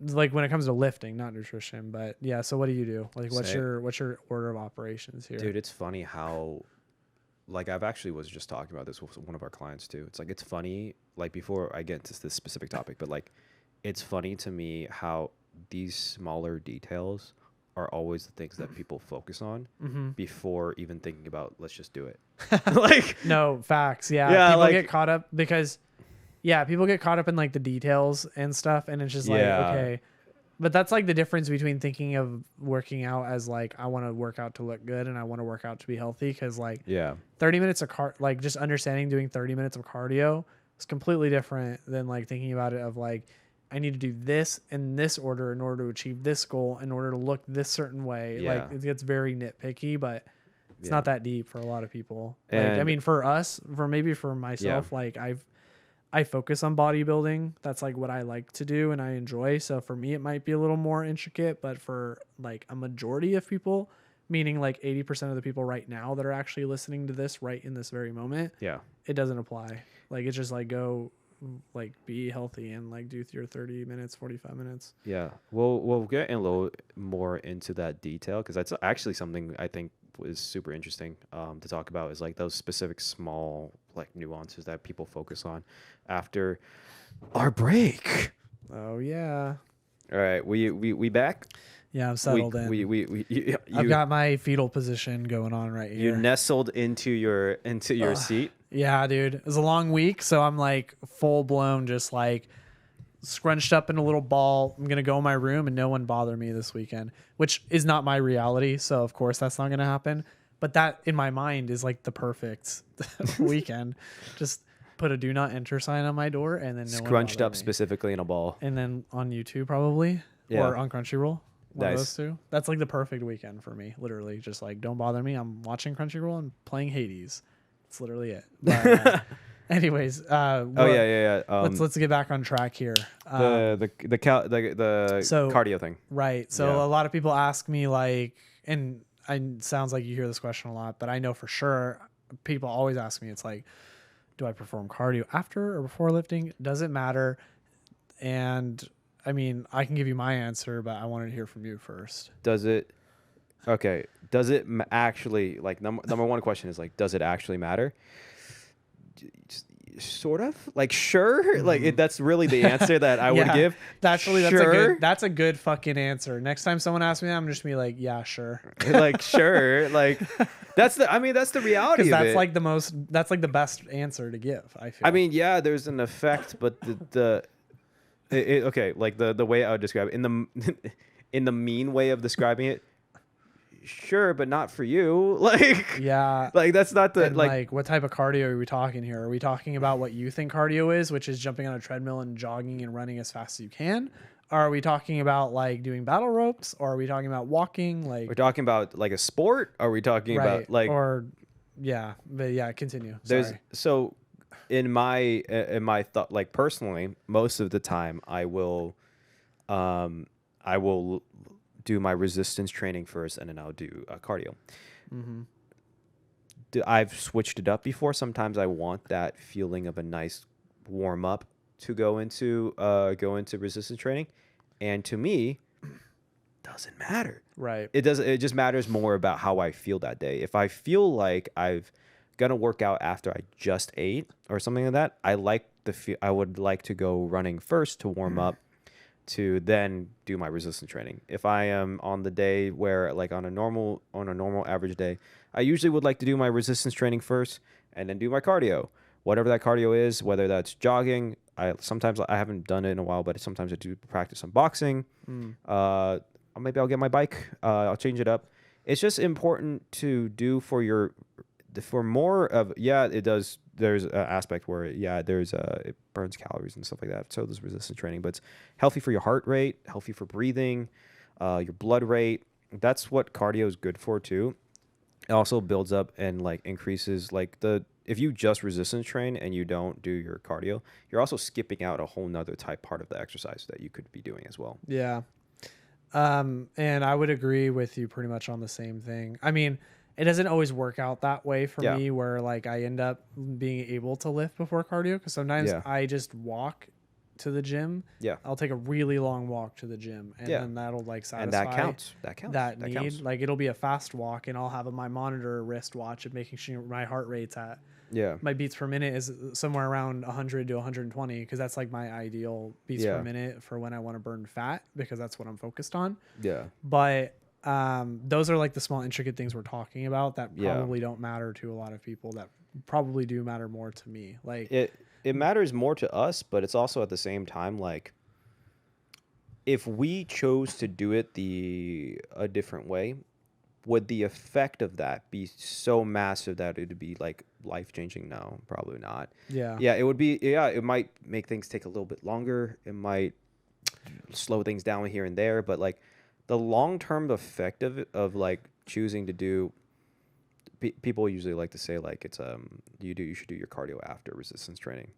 It's like when it comes to lifting, not nutrition, but yeah. So what do you do? Like what's your order of operations here? Dude, it's funny how, like, I've actually was just talking about this with one of our clients too. It's like, it's funny, like, before I get into this specific topic, but like, it's funny to me how these smaller details are always the things that people focus on before even thinking about, let's just do it. Like, No, facts. Yeah. Yeah, People like- get caught up because people get caught up in like the details and stuff. And it's just like, Yeah. okay. But that's like the difference between thinking of working out as like, I want to work out to look good and I want to work out to be healthy. Cause like yeah, 30 minutes of like just understanding doing 30 minutes of cardio is completely different than like thinking about it of like, I need to do this in this order in order to achieve this goal in order to look this certain way. Yeah. Like it gets very nitpicky, but it's Yeah. not that deep for a lot of people. Like, I And- mean, for us, for myself, like I focus on bodybuilding. That's like what I like to do and I enjoy. So for me, it might be a little more intricate, but for like a majority of people, meaning like 80% of the people right now that are actually listening to this right in this very moment, yeah. it doesn't apply. Like it's just like go like be healthy and like do your 30 minutes, 45 minutes. Yeah, we'll get a little more into that detail because that's actually something I think is super interesting to talk about is like those specific small like nuances that people focus on after our break. Oh yeah. All right, we back. Yeah, I'm settled in. I've got my fetal position going on right here. you nestled into your seat. Yeah, dude. It was a long week, so I'm like full blown just like scrunched up in a little ball. I'm going to go in my room and no one bother me this weekend, which is not my reality. So of course that's not going to happen. But that in my mind is like the perfect weekend. Just put a do not enter sign on my door and then no one Scrunched bother up me. specifically in a ball. And then on YouTube probably Yeah. or on Crunchyroll. One of Nice. those two. That's like the perfect weekend for me. Literally, just like don't bother me. I'm watching Crunchyroll and playing Hades. That's literally it. But, anyways, Oh yeah. let's get back on track here. The So- cardio thing. Right. So Yeah. a lot of people ask me like, and it sounds like you hear this question a lot, but I know for sure people always ask me. It's like, do I perform cardio after or before lifting? Does it matter? And I mean, I can give you my answer, but I wanted to hear from you first. Does it actually, like, number one question is like, does it actually matter? Sort of, like, sure. Like that's really the answer that I would give. That's Sure. that's a good fucking answer. Next time someone asks me that, I'm just gonna be like, yeah, sure. Like, sure. Like that's the reality of That's it. like that's like the best answer to give, I feel. I mean, yeah, there's an effect, but okay, like the way I would describe it in the mean way of describing it, sure, but not for you. Like, yeah. like that's not the And like what type of cardio are we talking here? Are we talking about what you think cardio is, which is jumping on a treadmill and jogging and running as fast as you can? Or are we talking about like doing battle ropes? Or are we talking about walking? Like we're talking about like a sport. Are we talking right. about like But yeah, continue. there's Sorry. so in my thought, like personally, most of the time I will do my resistance training first and then I'll do cardio. I've switched it up before. Sometimes I want that feeling of a nice warm up to go into resistance training, and to me, doesn't matter. Right. It does. It just matters more about how I feel that day. If I feel like I've gonna work out after I just ate or something like that, I would like to go running first to warm up, to then do my resistance training. If I am on the day where, like, on a normal average day, I usually would like to do my resistance training first and then do my cardio, whatever that cardio is, whether that's jogging. Sometimes I haven't done it in a while, but sometimes I do practice some boxing. Maybe I'll get my bike. I'll change it up. It's just important to do for more of, it does. There's an aspect where, it burns calories and stuff like that. So does resistance training, but it's healthy for your heart rate, healthy for breathing, your blood rate. That's what cardio is good for too. It also builds up and, like, increases, like, if you just resistance train and you don't do your cardio, you're also skipping out a whole nother part of the exercise that you could be doing as well. Yeah. And I would agree with you pretty much on the same thing. I mean, it doesn't always work out that way for me, where, like, I end up being able to lift before cardio, because sometimes I just walk to the gym. Yeah. I'll take a really long walk to the gym, and then that'll, like, satisfy. And that counts. That need. Counts. Like, it'll be a fast walk, and I'll have my monitor wristwatch of making sure my heart rate's at. Yeah. My beats per minute is somewhere around 100 to 120, because that's, like, my ideal beats per minute for when I want to burn fat, because that's what I'm focused on. Yeah. But those are, like, the small intricate things we're talking about that probably don't matter to a lot of people, that probably do matter more to me. Like, it matters more to us, but it's also at the same time, like, if we chose to do it a different way, would the effect of that be so massive that it would be, like, life-changing? No, probably not. Yeah. Yeah, it would be. Yeah, it might make things take a little bit longer. It might slow things down here and there, but, like, the long-term effect of like, choosing to do. People usually like to say, like, it's you should do your cardio after resistance training.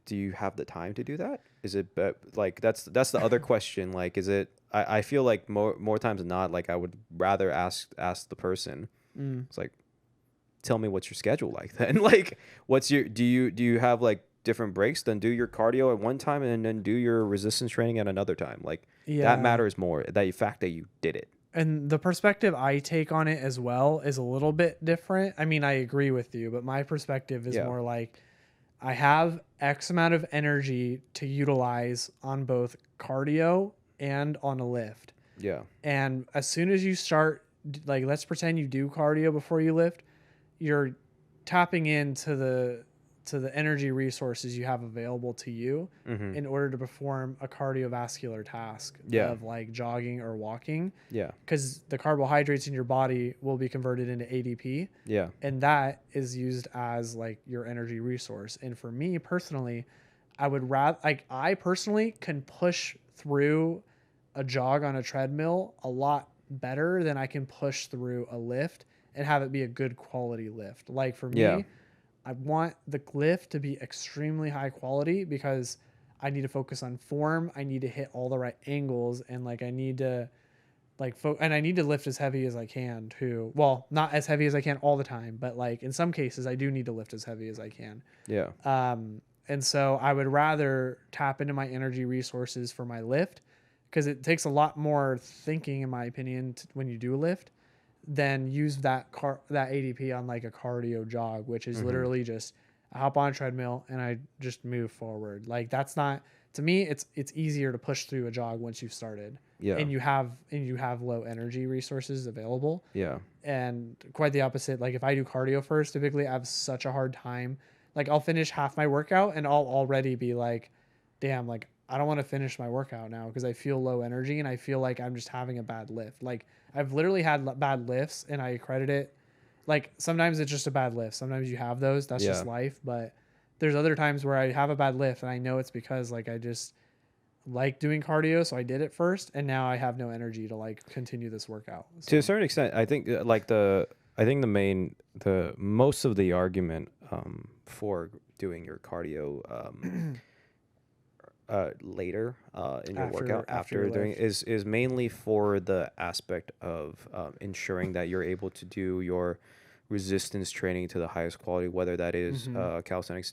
Do you have the time to do that? Is it like, that's the other question. Like, is it? I feel like more times than not, like, I would rather ask the person. It's like, tell me what's your schedule like then. Like, do you have, like, different breaks? Then do your cardio at one time and then do your resistance training at another time. Like, that matters more. The fact that you did it. And the perspective I take on it as well is a little bit different. I mean, I agree with you, but my perspective is more like, I have X amount of energy to utilize on both cardio and on a lift. Yeah. And as soon as you start, like, let's pretend you do cardio before you lift, you're tapping into the energy resources you have available to you in order to perform a cardiovascular task of, like, jogging or walking. Yeah. Because the carbohydrates in your body will be converted into ADP. Yeah. And that is used as, like, your energy resource. And for me personally, I personally can push through a jog on a treadmill a lot better than I can push through a lift and have it be a good quality lift. Like, for me, I want the lift to be extremely high quality, because I need to focus on form. I need to hit all the right angles, and, like, I need to, like, and I need to lift as heavy as I can too. Well, not as heavy as I can all the time, but, like, in some cases I do need to lift as heavy as I can. Yeah. And so I would rather tap into my energy resources for my lift, because it takes a lot more thinking, in my opinion, when you do a lift, than use that ADP on, like, a cardio jog, which is literally just I hop on a treadmill and I just move forward. Like, that's not, to me, it's easier to push through a jog once you've started. Yeah. And you have low energy resources available. Yeah. And quite the opposite. Like, if I do cardio first, typically I have such a hard time. Like, I'll finish half my workout and I'll already be like, damn, like, I don't want to finish my workout now because I feel low energy and I feel like I'm just having a bad lift. Like, I've literally had bad lifts and I credit it. Like, sometimes it's just a bad lift. Sometimes you have those. That's just life. But there's other times where I have a bad lift and I know it's because, like, I just like doing cardio. So I did it first and now I have no energy to, like, continue this workout. So. To a certain extent, I think most of the argument for doing your cardio later in your After- workout after your after doing lift. is mainly for the aspect of ensuring that you're able to do your resistance training to the highest quality, whether that is calisthenics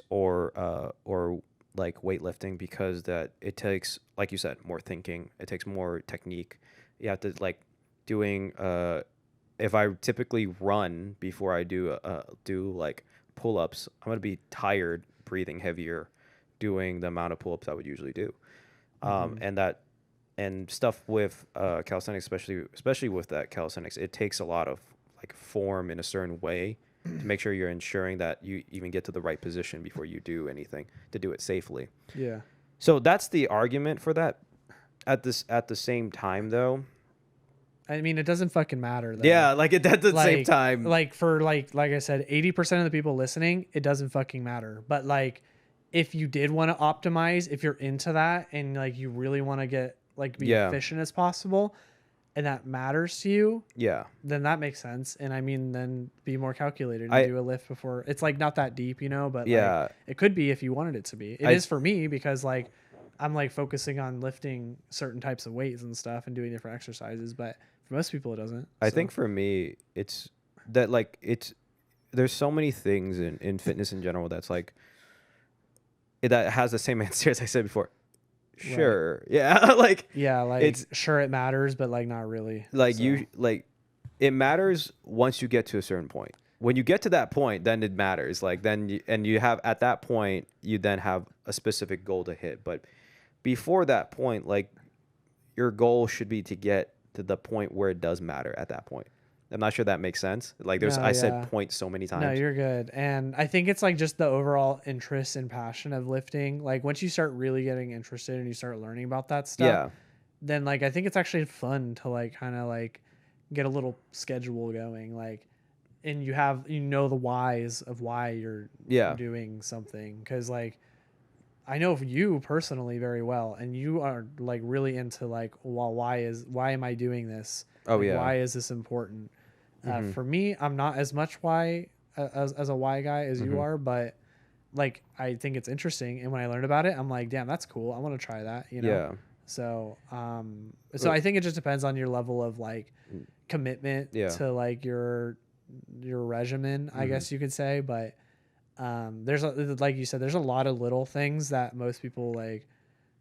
or like weightlifting, because that it takes, like you said, more thinking. It takes more technique. You have to like doing if I typically run before I do like pull-ups, I'm gonna be tired, breathing heavier, doing the amount of pull-ups I would usually do. And stuff with calisthenics, especially with that calisthenics, it takes a lot of like form in a certain way to make sure you're ensuring that you even get to the right position before you do anything to do it safely. Yeah. So that's the argument for that. At the same time, though, I mean, it doesn't fucking matter though. yeah, like at the same time, Like for like I said, 80% of the people listening, it doesn't fucking matter. But like, if you did want to optimize, if you're into that and like you really want to get like be Yeah. efficient as possible, and that matters to you, yeah, then that makes sense. And I mean, then be more calculated and I- do a lift before. It's like not that deep, you know, but Yeah. like it could be if you wanted it to be. It is for me because like I'm like focusing on lifting certain types of weights and stuff and doing different exercises, but for most people it doesn't. I So, think for me, it's that like there's so many things in fitness in general that's like that has the same answer as I said before. Sure, yeah, like yeah, like it's sure it matters, but like not really. like So, you like it matters once you get to a certain point. When you get to that point, then it matters. Like then you have at that point you then have a specific goal to hit. But before that point, like your goal should be to get to the point where it does matter at that point. I'm not sure that makes sense. Like No, I yeah. said point so many times. No, you're good. And I think it's like just the overall interest and passion of lifting. Like once you start really getting interested and you start learning about that stuff, Yeah. then like I think it's actually fun to like kind of like get a little schedule going. Like and you know the whys of why you're Yeah. doing something. Cause like I know you personally very well and you are like really into like, well, why am I doing this? Oh, Like, yeah. why is this important? For me, I'm not as much why as a why guy as you are, but like I think it's interesting. And when I learned about it, I'm like, damn, that's cool. I want to try that, you know? Yeah. So, I think it just depends on your level of like commitment Yeah. to like your regimen, I guess you could say. But there's like you said, there's a lot of little things that most people like.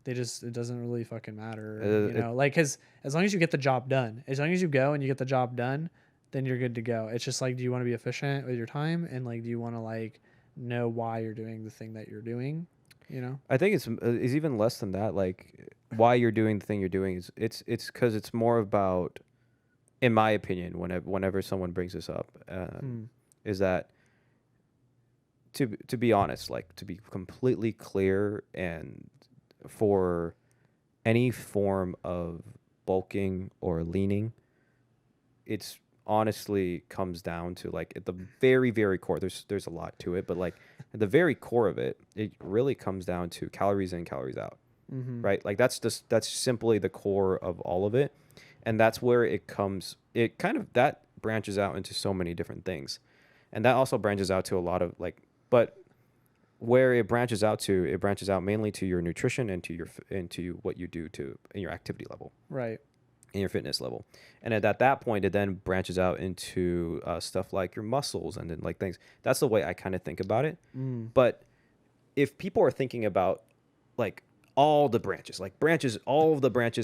It doesn't really fucking matter, you know. Like, cause as long as you get the job done, as long as you go and you get the job done, then you're good to go. It's just like, do you want to be efficient with your time, and like, do you want to like know why you're doing the thing that you're doing, you know? I think it's even less than that. Like why you're doing the thing you're doing is it's because it's more about, in my opinion, whenever someone brings this up, is that to be honest, like to be completely clear, and for any form of bulking or leaning, it's honestly comes down to like at the very, very core. There's a lot to it, but like at the very core of it, it really comes down to calories in, calories out, right? Like that's simply the core of all of it, and that's where it comes. It kind of that branches out into so many different things, and that also branches out to a lot of like, but where it branches out mainly to your nutrition and to what you do in your activity level, Right. in your fitness level. And at that point, it then branches out into stuff like your muscles and then like things. That's the way I kind of think about it. But if people are thinking about like all of the branches,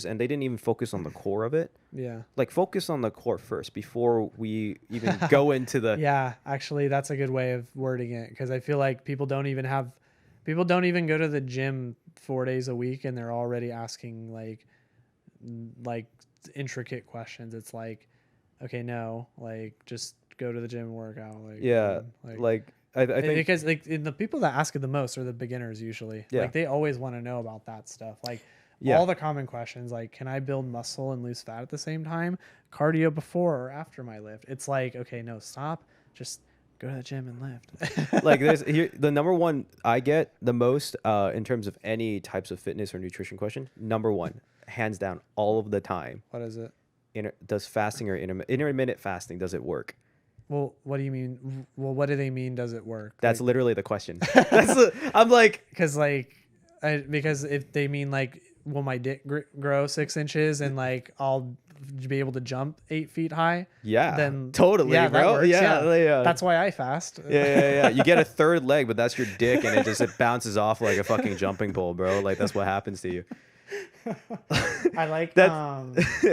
and they didn't even focus on the core of it, Yeah. like focus on the core first before we even go into the Yeah, actually, that's a good way of wording it, because I feel like people don't even go to the gym 4 days a week and they're already asking like intricate questions. It's like, okay, no, like just go to the gym and work out. Like, yeah, like I think because like the people that ask it the most are the beginners usually. Yeah. Like they always want to know about that stuff. Like Yeah. all the common questions, like, can I build muscle and lose fat at the same time? Cardio before or after my lift? It's like, okay, no, stop. Just go to the gym and lift. like the number one I get the most in terms of any types of fitness or nutrition question, number one, hands down, all of the time. What is it? Does fasting or intermittent fasting, does it work? Well, what do you mean? Well, what do they mean? Does it work? That's literally the question. I'm like, because because if they mean like, will my dick grow 6 inches and like I'll be able to jump 8 feet high? yeah, Then totally, yeah, bro. that works, Yeah. That's why I fast. Yeah. You get a third leg, but that's your dick, and it bounces off like a fucking jumping pole, bro. Like that's what happens to you. I like that.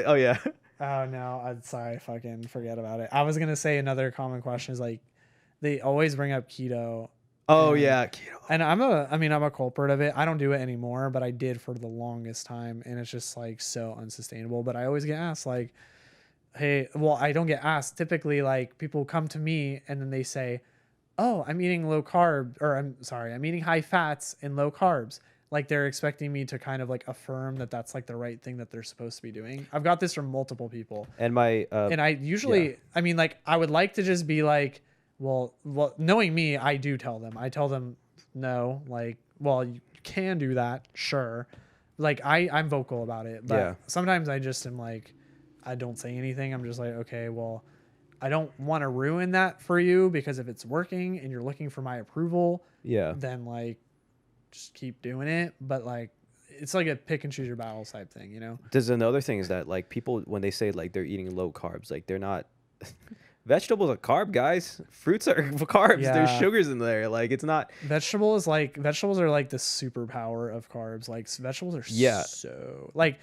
Oh yeah. Oh no, I'm sorry, fucking forget about it. I was gonna say another common question is like, they always bring up keto. Oh yeah, keto. And I'm a culprit of it. I don't do it anymore, but I did for the longest time, and it's just like so unsustainable. But I always get asked like, hey, well, I don't get asked. Typically, like people come to me and then they say, oh, I'm eating low carb, or I'm eating high fats and low carbs. Like they're expecting me to kind of like affirm that that's like the right thing that they're supposed to be doing. I've got this from multiple people. And my and I usually, like I would like to just be like, well, knowing me, I do tell them. I tell them no, like, well, you can do that, sure. Like I'm vocal about it, but sometimes I just am like, I don't say anything. I'm just like, okay, well, I don't want to ruin that for you, because if it's working and you're looking for my approval, then like just keep doing it. But like it's like a pick and choose your battles type thing, you know? There's another thing is that like people, when they say like they're eating low carbs, like they're not. Vegetables are carb, guys. Fruits are carbs. There's sugars in there. Like it's not. Vegetables are like the superpower of carbs. Like vegetables are so like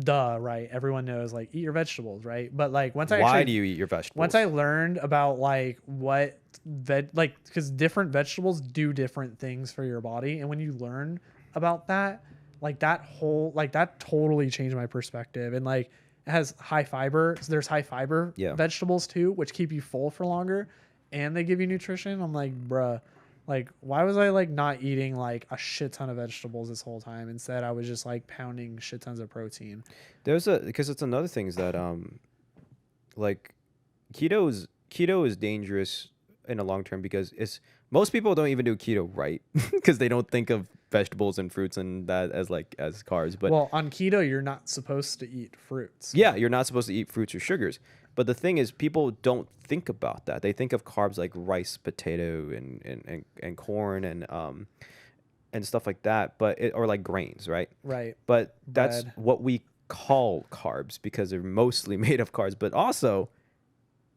duh, right? Everyone knows like eat your vegetables, right? But like why do you eat your vegetables? Once I learned about like what because different vegetables do different things for your body, and when you learn about that, like that totally changed my perspective. And like it has high fiber, so there's high fiber vegetables too, which keep you full for longer, and they give you nutrition. I'm like, bruh, like why was I like not eating like a shit ton of vegetables this whole time? Instead I was just like pounding shit tons of protein. Because it's another thing is that like keto is dangerous in the long term, because most people don't even do keto right because they don't think of vegetables and fruits and that as carbs. But well, on keto you're not supposed to eat fruits. Yeah, you're not supposed to eat fruits or sugars. But the thing is, people don't think about that. They think of carbs like rice, potato, and corn and stuff like that. Or like grains, right? Right. But that's what we call carbs because they're mostly made of carbs. But also,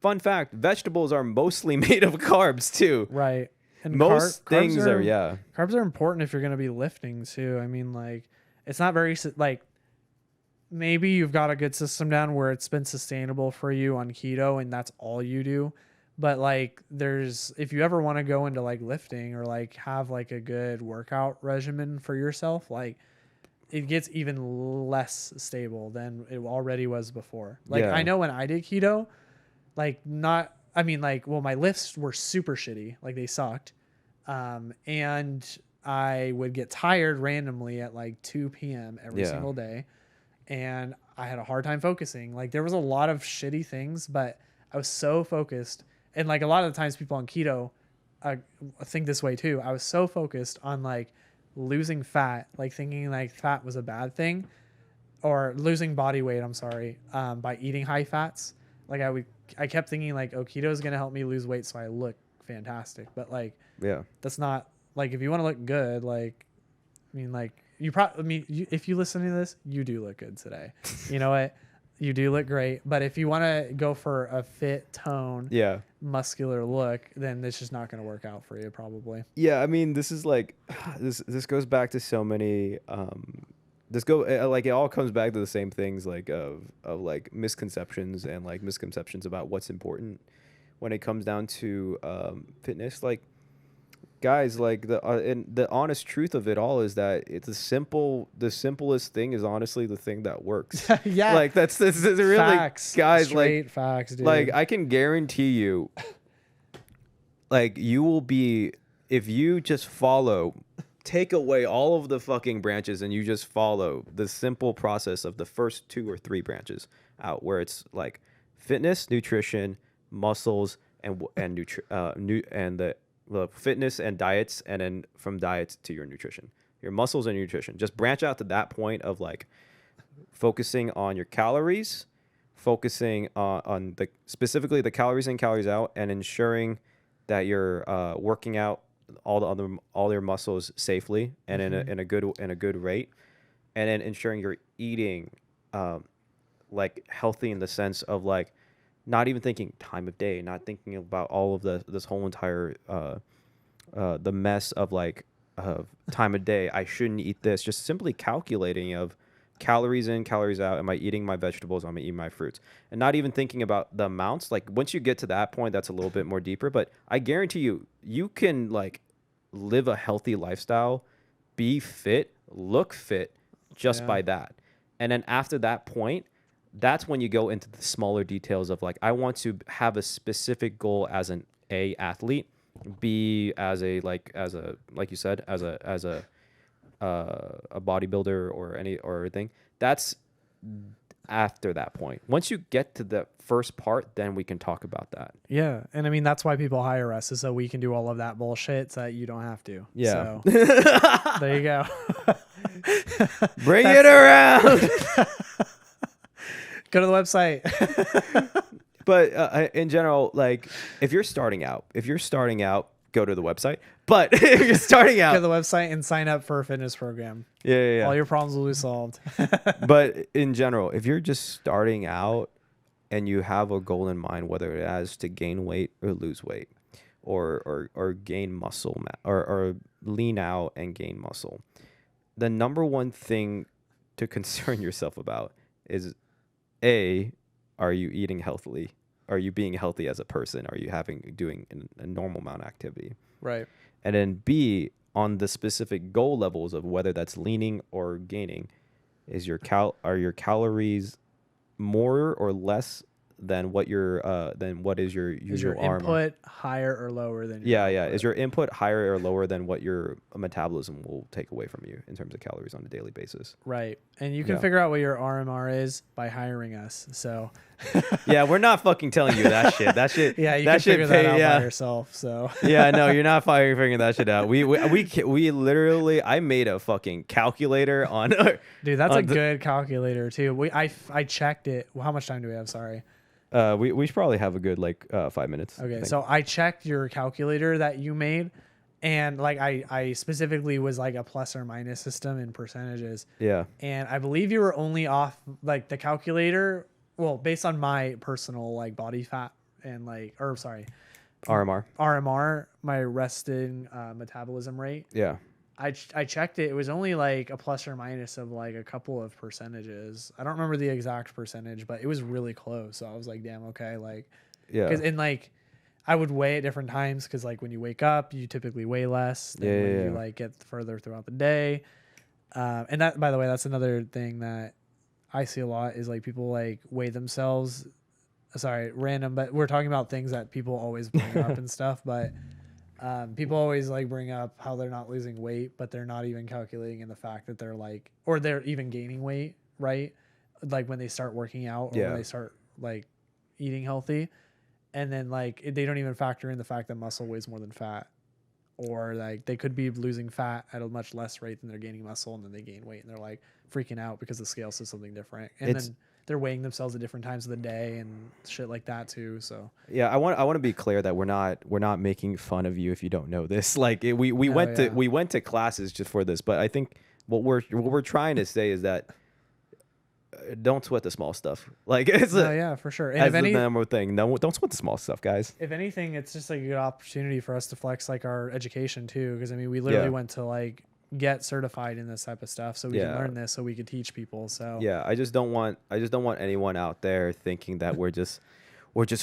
fun fact: vegetables are mostly made of carbs too. Right. And most things are carbs are important if you're going to be lifting too. I mean, like it's not very like. Maybe you've got a good system down where it's been sustainable for you on keto and that's all you do. But like if you ever want to go into like lifting or like have like a good workout regimen for yourself, like it gets even less stable than it already was before. Like I know when I did keto, my lifts were super shitty. Like they sucked. And I would get tired randomly at like 2 p.m. every single day. And I had a hard time focusing. Like there was a lot of shitty things, but I was so focused. And like a lot of the times people on keto think this way too. I was so focused on like losing fat, like thinking like fat was a bad thing, or losing body weight, I'm sorry, by eating high fats. Like I kept thinking like, oh, keto is going to help me lose weight so I look fantastic. But like, that's not like, if you want to look good, like, I mean, like, if you listen to this, you do look good today. You know what? You do look great. But if you want to go for a fit tone, muscular look, then it's just not going to work out for you probably. Yeah, I mean, this is like, this goes back to so many, it all comes back to the same things like of like misconceptions and like misconceptions about what's important when it comes down to fitness. Like, guys, like the honest truth of it all is that it's the simplest thing is honestly the thing that works. Like that's really facts, guys, straight like facts, dude. Like I can guarantee you, like you will be, if you just take away all of the fucking branches and you just follow the simple process of the first 2 or 3 branches out, where it's like fitness, nutrition, muscles, and the fitness and diets, and then from diets to your nutrition, your muscles and nutrition. Just branch out to that point of like focusing on your calories, focusing on the specifically the calories in, calories out, and ensuring that you're working out all your muscles safely and in a good rate, and then ensuring you're eating like healthy in the sense of like not even thinking time of day, not thinking about all of this whole entire the mess of like time of day. I shouldn't eat this. Just simply calculating of calories in, calories out. Am I eating my vegetables? Am I eating my fruits? And not even thinking about the amounts. Like once you get to that point, that's a little bit more deeper. But I guarantee you, you can like live a healthy lifestyle, be fit, look fit just by that. And then after that point, that's when you go into the smaller details of like, I want to have a specific goal as an athlete, B as a like you said, as a bodybuilder or anything. That's after that point. Once you get to the first part, then we can talk about that. Yeah. And I mean, that's why people hire us, is so we can do all of that bullshit so that you don't have to. Yeah. So there you go. Bring it around. Go to the website. But in general, like if you're starting out, go to the website. But if you're starting out, go to the website and sign up for a fitness program. Yeah. All your problems will be solved. But in general, if you're just starting out and you have a goal in mind, whether it is to gain weight or lose weight, or gain muscle or lean out and gain muscle, the number one thing to concern yourself about is are you eating healthily? Are you being healthy as a person? Are you doing a normal amount of activity? Right. And then B, on the specific goal levels of whether that's leaning or gaining, is are your calories more or less than what is your usual is your input higher or lower than your output? Is your input higher or lower than what your metabolism will take away from you in terms of calories on a daily basis? Right. And you can figure out what your RMR is by hiring us. So yeah, we're not fucking telling you that shit. That shit. Yeah, you that can shit figure that out by yourself. So yeah, no, you're not figuring that shit out. We literally, I made a fucking calculator on. Dude, that's a good calculator too. I checked it. Well, how much time do we have? Sorry. We should probably have a good 5 minutes. Okay, so I checked your calculator that you made, and like I specifically was like a plus or minus system in percentages. Yeah. And I believe you were only off like the calculator. Well, based on my personal like body fat and RMR, my resting metabolism rate. Yeah. I checked it. It was only like a plus or minus of like a couple of percentages. I don't remember the exact percentage, but it was really close. So I was like, damn, okay. Like, yeah. And like, I would weigh at different times because like when you wake up, you typically weigh less than when you like get further throughout the day. And that, by the way, that's another thing that I see a lot is like people like weigh themselves. Sorry, random, but we're talking about things that people always bring up and stuff, but. People always like bring up how they're not losing weight, but they're not even calculating in the fact that they're like, or they're even gaining weight, right? Like when they start working out or when they start like eating healthy, and then like they don't even factor in the fact that muscle weighs more than fat, or like they could be losing fat at a much less rate than they're gaining muscle, and then they gain weight and they're like freaking out because the scale says something different, and then they're weighing themselves at different times of the day and shit like that too. So yeah, I want to be clear that we're not making fun of you if you don't know this. Like we went to classes just for this, but I think what we're trying to say is that don't sweat the small stuff. Like it's for sure. And as the number thing. No, don't sweat the small stuff, guys. If anything, it's just like a good opportunity for us to flex like our education too, because I mean we literally went to like get certified in this type of stuff so we can learn this so we could teach people. So yeah, I just don't want anyone out there thinking that we're just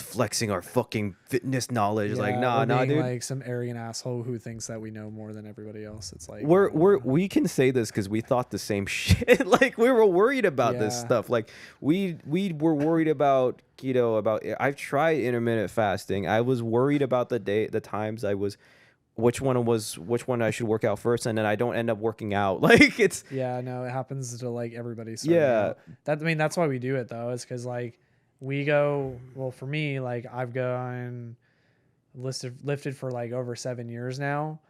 flexing our fucking fitness knowledge. Like nah, dude. Like some arrogant asshole who thinks that we know more than everybody else. It's like we can say this because we thought the same shit. Like we were worried about this stuff. Like we were worried about keto. I've tried intermittent fasting. I was worried about the times I was. Which one I should work out first, and then I don't end up working out. Like it's it happens to like everybody. That's why we do it though, is because like we go. Well, for me, like I've gone lifted for like over 7 years now,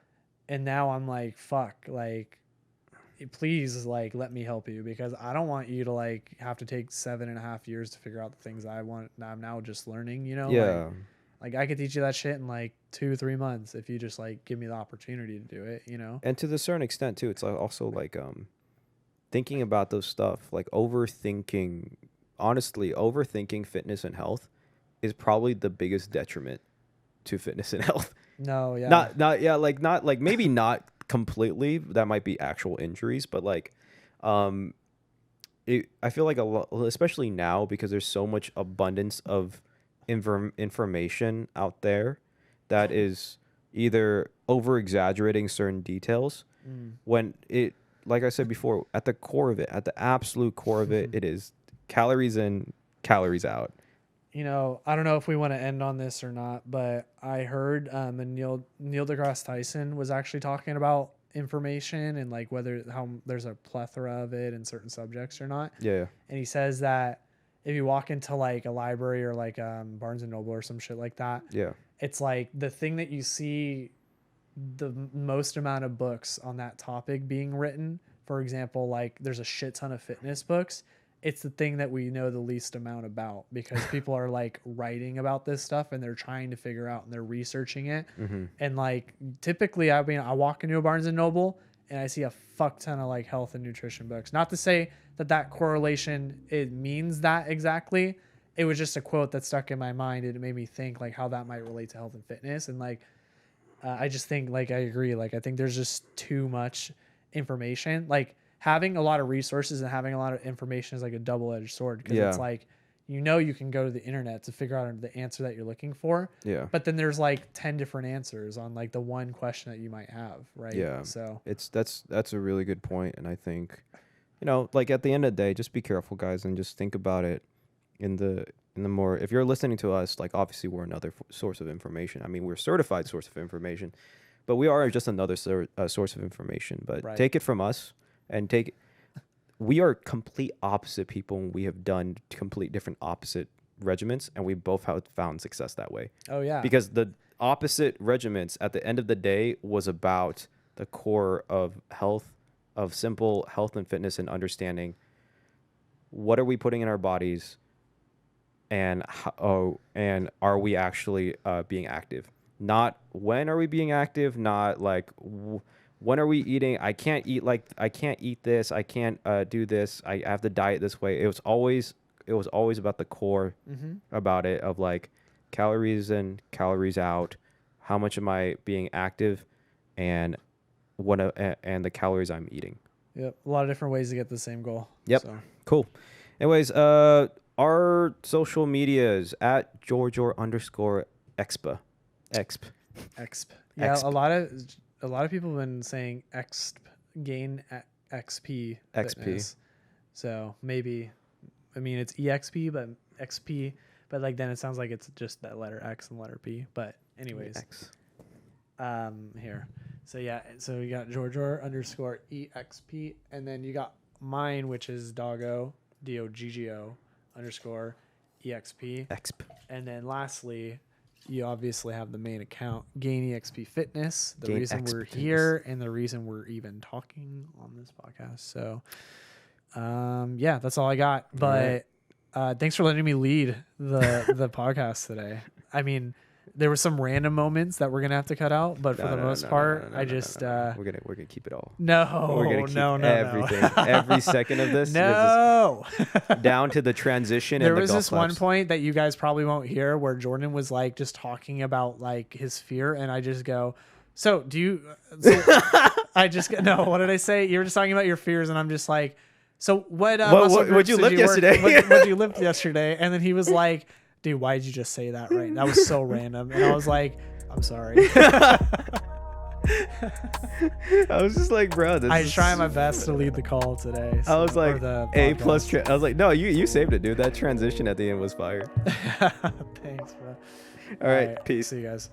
and now I'm like fuck. Like please like let me help you, because I don't want you to like have to take 7.5 years to figure out the things I want. I'm now just learning, you know? Yeah. Like I could teach you that shit in like 2-3 months if you just like give me the opportunity to do it, you know? And to the certain extent too, it's also like thinking about those stuff, like overthinking fitness and health is probably the biggest detriment to fitness and health. No, yeah. Not like maybe not completely. That might be actual injuries, but like, I feel like a lot, especially now, because there's so much abundance of information out there that is either over exaggerating certain details when it, like I said before, at the core of it, at the absolute core of it, it is calories in, calories out. You know, I don't know if we want to end on this or not, but I heard Neil deGrasse Tyson was actually talking about information and like how there's a plethora of it in certain subjects or not. Yeah. And he says that if you walk into like a library or like Barnes and Noble or some shit like that, Yeah. it's like the thing that you see the most amount of books on that topic being written. For example, like there's a shit ton of fitness books. It's the thing that we know the least amount about, because people are like writing about this stuff and they're trying to figure out and they're researching it. And like typically, I mean, I walk into a Barnes and Noble and I see a fuck ton of like health and nutrition books. Not to say that correlation, it means that exactly. It was just a quote that stuck in my mind and it made me think like how that might relate to health and fitness. And like, I just think like, I agree. Like, I think there's just too much information. Like, having a lot of resources and having a lot of information is like a double-edged sword, because it's like, you know, you can go to the internet to figure out the answer that you're looking for. Yeah. But then there's like 10 different answers on like the one question that you might have. Right. Yeah. So that's a really good point. And I think, you know, like at the end of the day, just be careful, guys, and just think about it in the more, if you're listening to us, like obviously we're another source of information. I mean, we're a certified source of information, but we are just another source of information. But take it from us. And we are complete opposite people, and we have done complete different opposite regimens, and we both have found success that way. Oh yeah. Because the opposite regiments at the end of the day was about the core of health, of simple health and fitness, and understanding what are we putting in our bodies, and and are we actually being active? Not when are we being active, not like when are we eating? I can't eat this. I can't do this. I have to diet this way. It was always about the core about it, of like calories in, calories out. How much am I being active, and and the calories I'm eating. Yep. A lot of different ways to get the same goal. Yep. So. Cool. Anyways, our social medias at @Jorjor_exp. Exp. Yeah, a lot of people have been saying GainEXP Fitness. So maybe, I mean, it's EXP, but XP, but like then it sounds like it's just that letter X and letter P. But anyways, X. Here. So yeah, so you got Jorjor_EXP, and then you got mine, which is Doggo, DOGGO _EXP. Exp. And then lastly, you obviously have the main account, GainEXP Fitness, the reason we're here and the reason we're even talking on this podcast. So, yeah, that's all I got. But thanks for letting me lead the podcast today. I mean, there were some random moments that we're gonna have to cut out, but for the most part, we're gonna keep it all. No, everything, every second of this. No, down to the transition. There was this one point that you guys probably won't hear where Jordan was like just talking about like his fear, and I just go, "So do you?" So I just no. What did I say? You were just talking about your fears, and I'm just like, "So what? What'd you lift yesterday? What'd you lift yesterday?" And then he was like, dude, why did you just say that right? That was so random. And I was like, I'm sorry. I was just like, bro, I was trying my best to lead the call today. So, I was like, A+. I was like, no, you saved it, dude. That transition at the end was fire. Thanks, bro. All right, peace. See you guys.